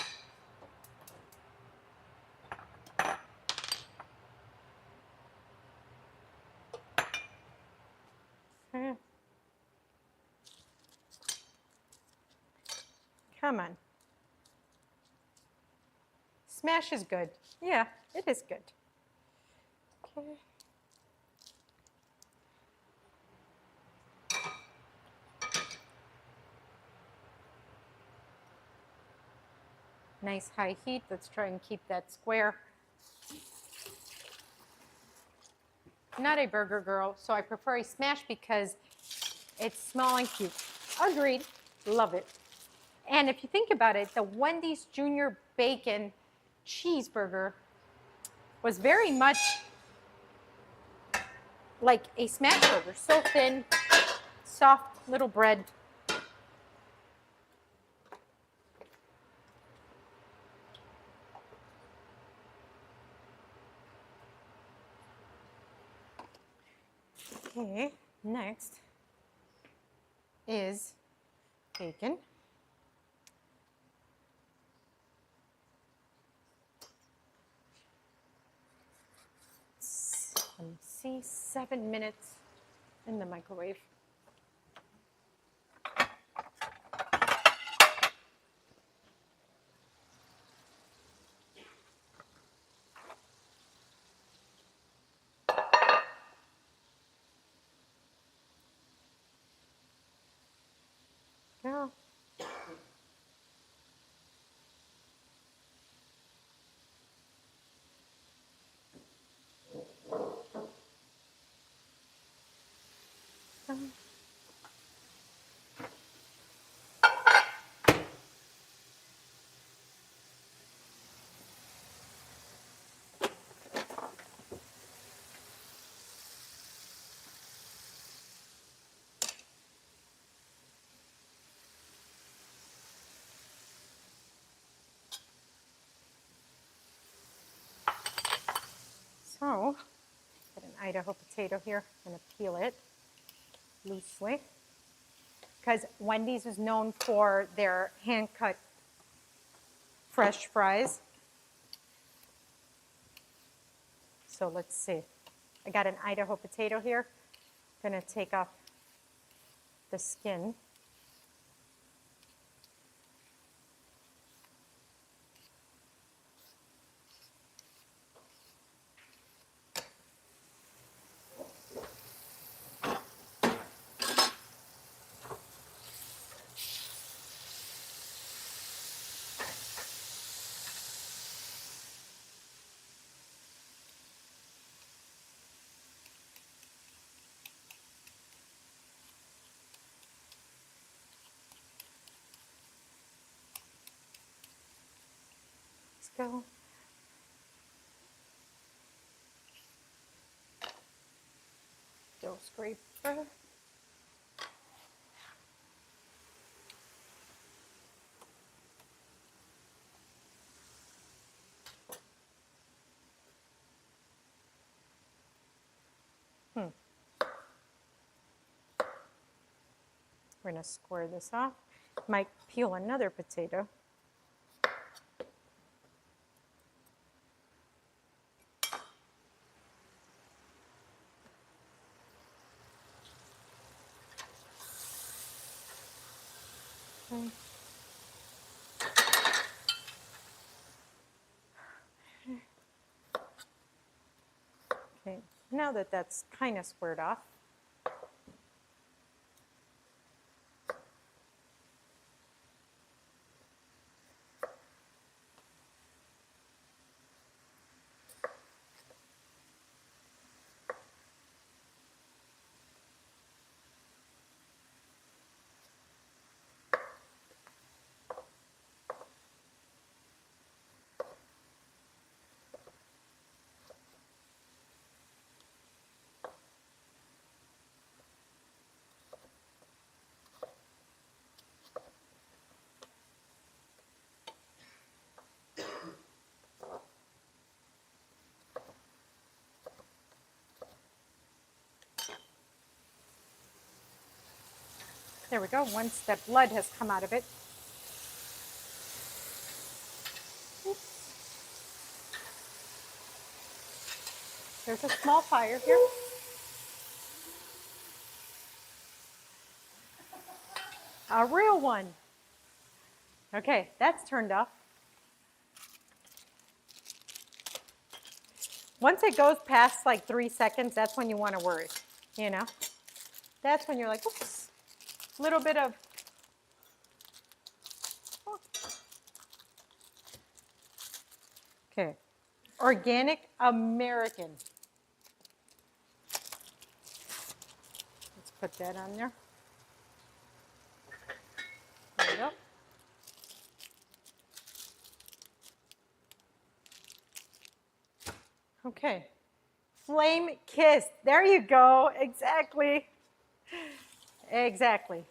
Come on. Smash is good. Yeah, it is good. Okay. Nice high heat. Let's try and keep that square. Not a burger girl, so I prefer a smash because it's small and cute. Agreed. Love it. And if you think about it, the Wendy's Junior Bacon cheeseburger was very much like a smash burger. So thin, soft little bread. Okay, next is bacon. Let me see, 7 minutes in the microwave. Go. So, get an Idaho potato here. I'm going to peel it loosely. Because Wendy's is known for their hand-cut fresh fries. So let's see. I got an Idaho potato here. I'm going to take off the skin. go. Dough scraper. We're going to square this off. Might peel another potato. Okay. Okay, now that that's kind of squared off, there we go. Once that blood has come out of it. Oops. There's a small fire here. A real one. Okay, that's turned off. Once it goes past like 3 seconds, that's when you want to worry, you know? That's when you're like, oops, a little bit of, oh. Okay, organic American. Let's put that on there. There we go. Okay, flame kiss. There you go. Exactly. Exactly.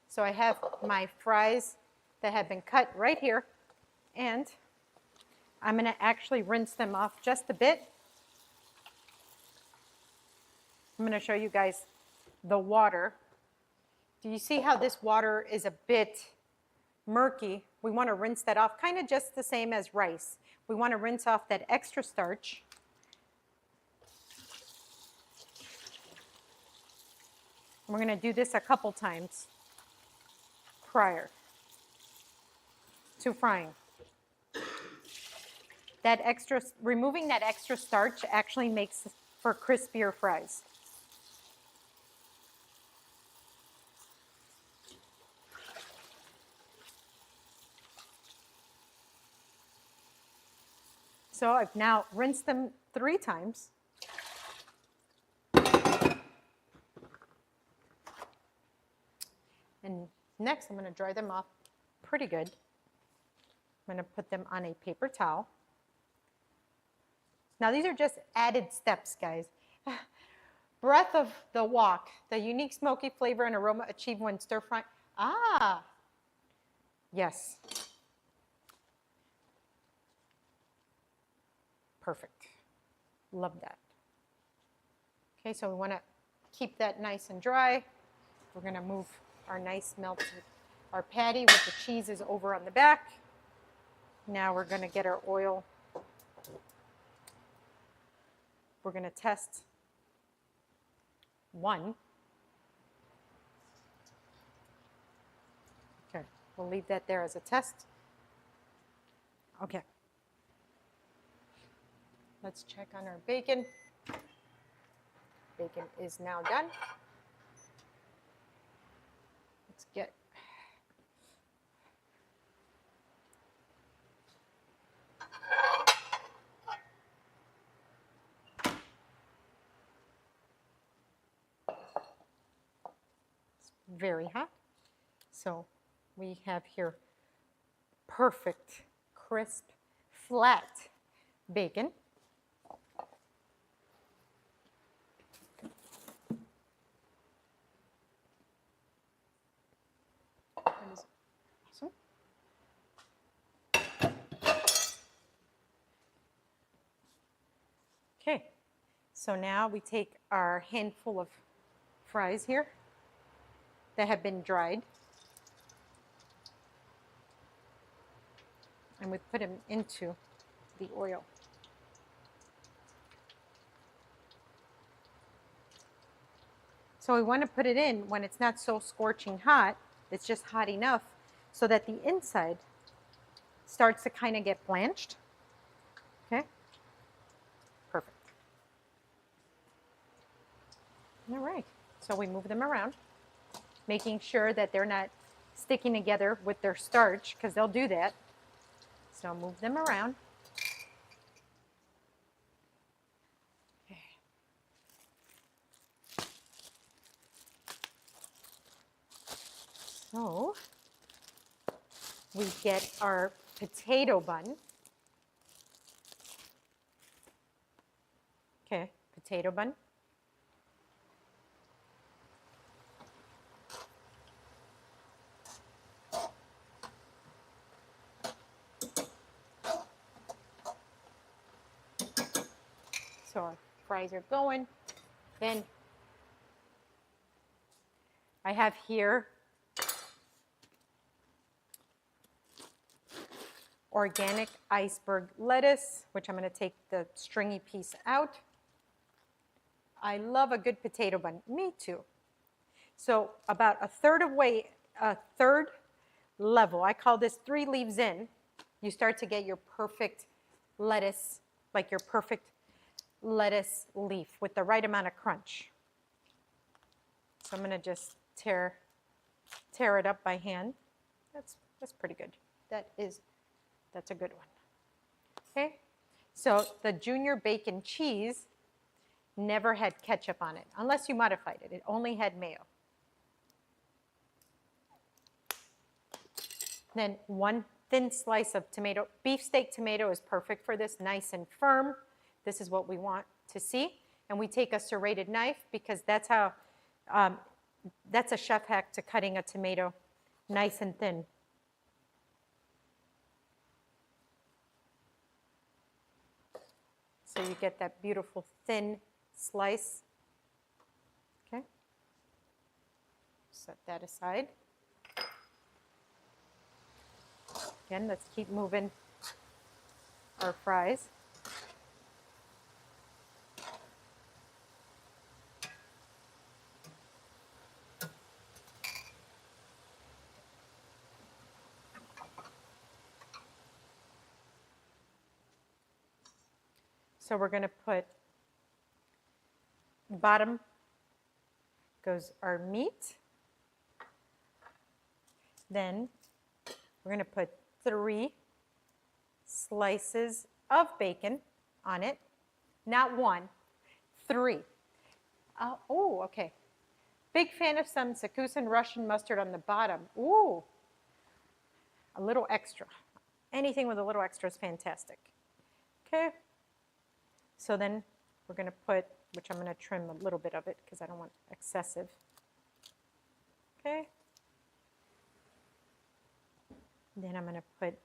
So I have my fries that have been cut right here, and I'm going to actually rinse them off just a bit. I'm going to show you guys the water. Do you see how this water is a bit murky? We want to rinse that off, kind of just the same as rice. We want to rinse off that extra starch. We're going to do this a couple times prior to frying. Removing that extra starch actually makes for crispier fries. So I've now rinsed them 3 times. And next I'm going to dry them off pretty good. I'm going to put them on a paper towel. Now these are just added steps, guys. Breath of the wok, the unique smoky flavor and aroma achieved when stir frying. Ah, yes. Perfect. Love that. Okay, so we want to keep that nice and dry. We're going to move our nice melted, our patty with the cheese is over on the back. Now we're going to get our oil. We're going to test 1. Okay, we'll leave that there as a test. Okay. Let's check on our bacon. Bacon is now done. Let's get it's very hot. So we have here perfect, crisp, flat bacon. That is awesome. Okay, so now we take our handful of fries here that have been dried, and we put them into the oil. So we want to put it in when it's not so scorching hot. It's just hot enough so that the inside starts to kind of get blanched. Okay? Perfect. All right. So we move them around, making sure that they're not sticking together with their starch, because they'll do that. So move them around. Okay. So we get our potato bun. Okay, potato bun. So our fries are going. Then I have here organic iceberg lettuce, which I'm going to take the stringy piece out. I love a good potato bun. Me too. So about a third level, I call this 3 leaves in, you start to get your perfect lettuce, like your perfect lettuce leaf with the right amount of crunch. So I'm going to just tear it up by hand. That's pretty good. That's a good one. Okay, so the Junior Bacon cheese never had ketchup on it, unless you modified it. It only had mayo. Then 1 thin slice of tomato. Beefsteak tomato is perfect for this, nice and firm. This is what we want to see. And we take a serrated knife because that's how, that's a chef hack to cutting a tomato nice and thin. So you get that beautiful thin slice. Okay. Set that aside. Again, let's keep moving our fries. So we're going to put, bottom goes our meat. Then we're going to put 3 slices of bacon on it. Not 1, 3. Oh, okay. Big fan of some Sakusan Russian mustard on the bottom. Ooh, a little extra. Anything with a little extra is fantastic. Okay. So then we're going to put, which I'm going to trim a little bit of it because I don't want excessive. Okay. Then I'm going to put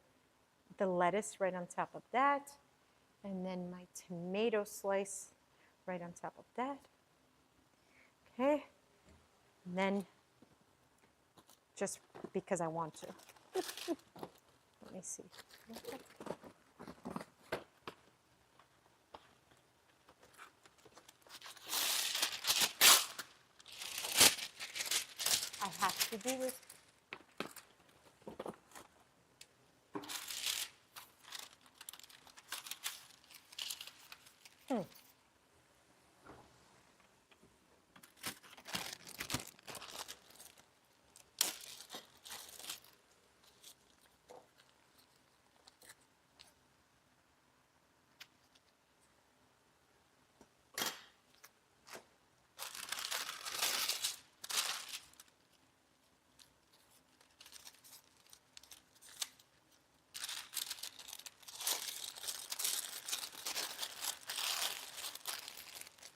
the lettuce right on top of that. And then my tomato slice right on top of that. Okay. And then, just because I want to. Let me see. I have to do this.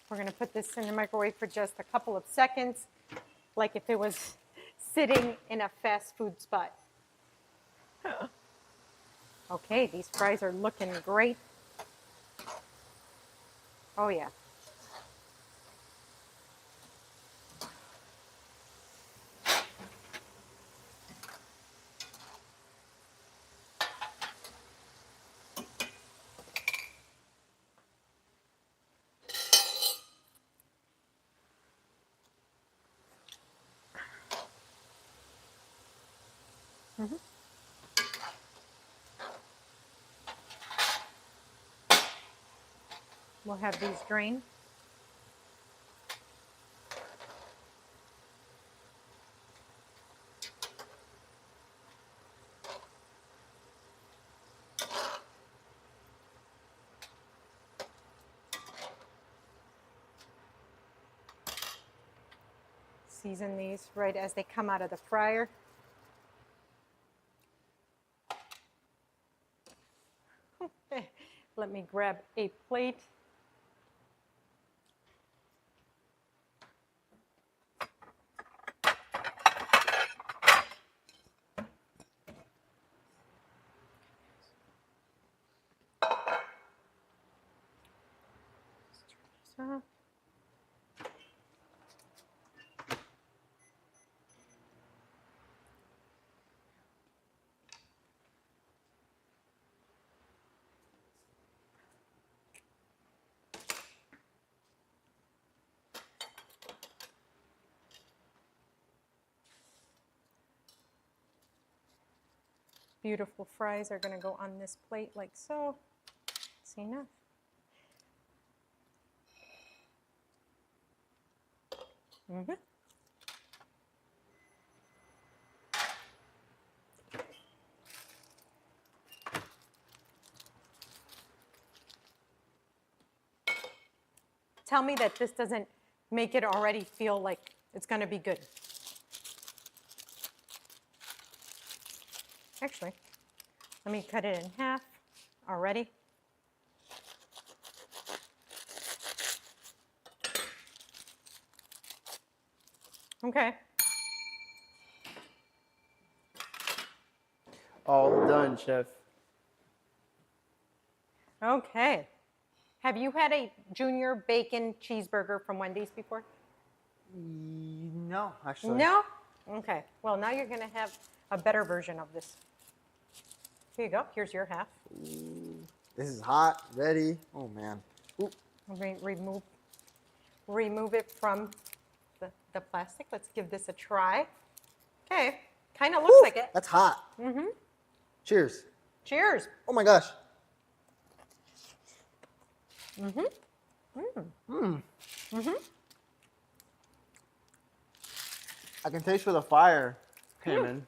We're going to put this in the microwave for just a couple of seconds, like if it was sitting in a fast food spot. Okay, these fries are looking great. Oh, yeah. We'll have these drained. Season these right as they come out of the fryer. Let me grab a plate. So, beautiful fries are going to go on this plate like so. See enough. Mm-hmm. Tell me that this doesn't make it already feel like it's going to be good. Actually, let me cut it in half already. Okay. All done, chef. Okay. Have you had a junior bacon cheeseburger from Wendy's before? No, actually. No? Okay. Well, now you're going to have a better version of this. Here you go. Here's your half. This is hot, ready. Oh man. Ooh. Remove it from the plastic. Let's give this a try. Okay. Kind of looks Woo, like it. That's hot. Mm-hmm. Cheers. Cheers. Oh my gosh. Mm-hmm. I can taste where the fire came in.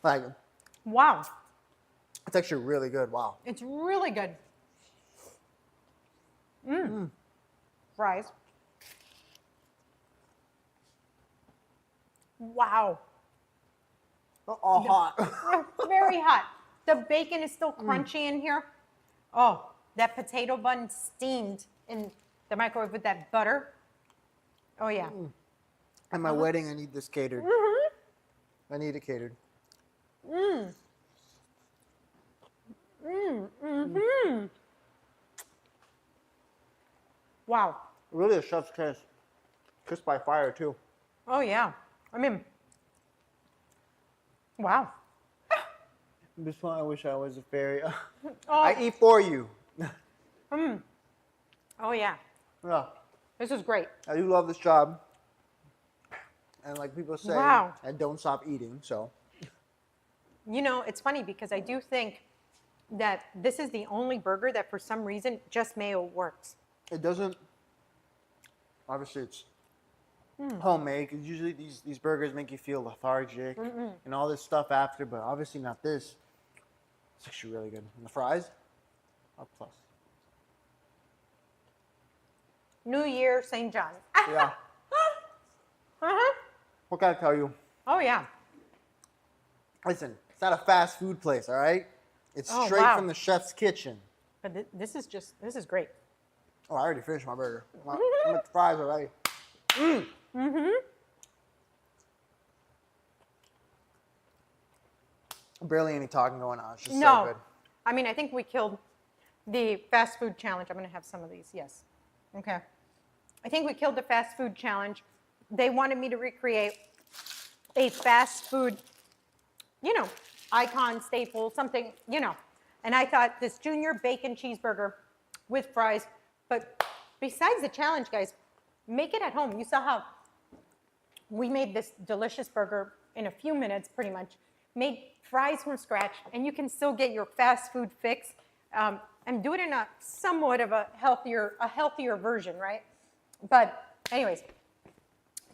Like, Wow. it's actually really good. Wow. It's really good. Fries. Wow. All hot. Very hot. The bacon is still crunchy in here. Oh, that potato bun steamed in the microwave with that butter. Oh, yeah. At my wedding, I need this catered. I need it catered. Wow. Really a chef's kiss. Kiss by fire, too. Oh, yeah. I mean, wow. This one, I wish I was a fairy. Oh, I eat for you. oh, yeah. Yeah. This is great. I do love this job. And like people say, Wow. I don't stop eating, so. You know, it's funny because I do think that this is the only burger that for some reason just mayo works. It doesn't, obviously it's homemade, because usually these burgers make you feel lethargic and all this stuff after, but obviously not this. It's actually really good. And the fries, a plus. New Year, St. John. Yeah. Uh-huh. What can I tell you? Oh, yeah. Listen, it's not a fast food place, all right? It's Oh, straight wow. from the chef's kitchen. But this is great. Oh, I already finished my burger. I'm at the fries already. Barely any talking going on. It's just so No, good. I mean, I think we killed the fast food challenge. I'm going to have some of these, yes. Okay. I think we killed the fast food challenge. They wanted me to recreate a fast food, you know, icon, staple, something, you know. And I thought this junior bacon cheeseburger with fries. But besides the challenge, guys, make it at home. You saw how we made this delicious burger in a few minutes, pretty much. Made fries from scratch, and you can still get your fast food fix and do it in a somewhat of a healthier version, right? But anyways,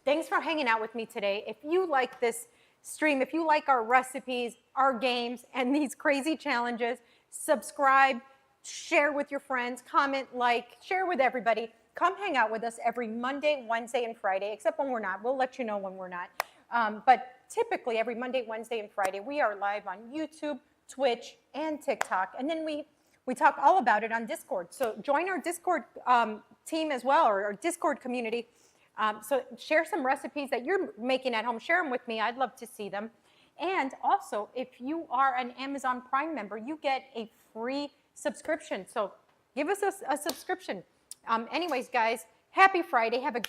thanks for hanging out with me today. If you like this stream, if you like our recipes, our games, and these crazy challenges, subscribe, share with your friends, comment, like, share with everybody. Come hang out with us every Monday, Wednesday, and Friday, except when we're not. We'll let you know when we're not. But typically every Monday, Wednesday, and Friday, we are live on YouTube, Twitch, and TikTok. And then we talk all about it on Discord. So join our Discord team as well, or our Discord community. So share some recipes that you're making at home. Share them with me. I'd love to see them. And also, if you are an Amazon Prime member, you get a free subscription. So give us a subscription. Anyways, guys, happy Friday. Have a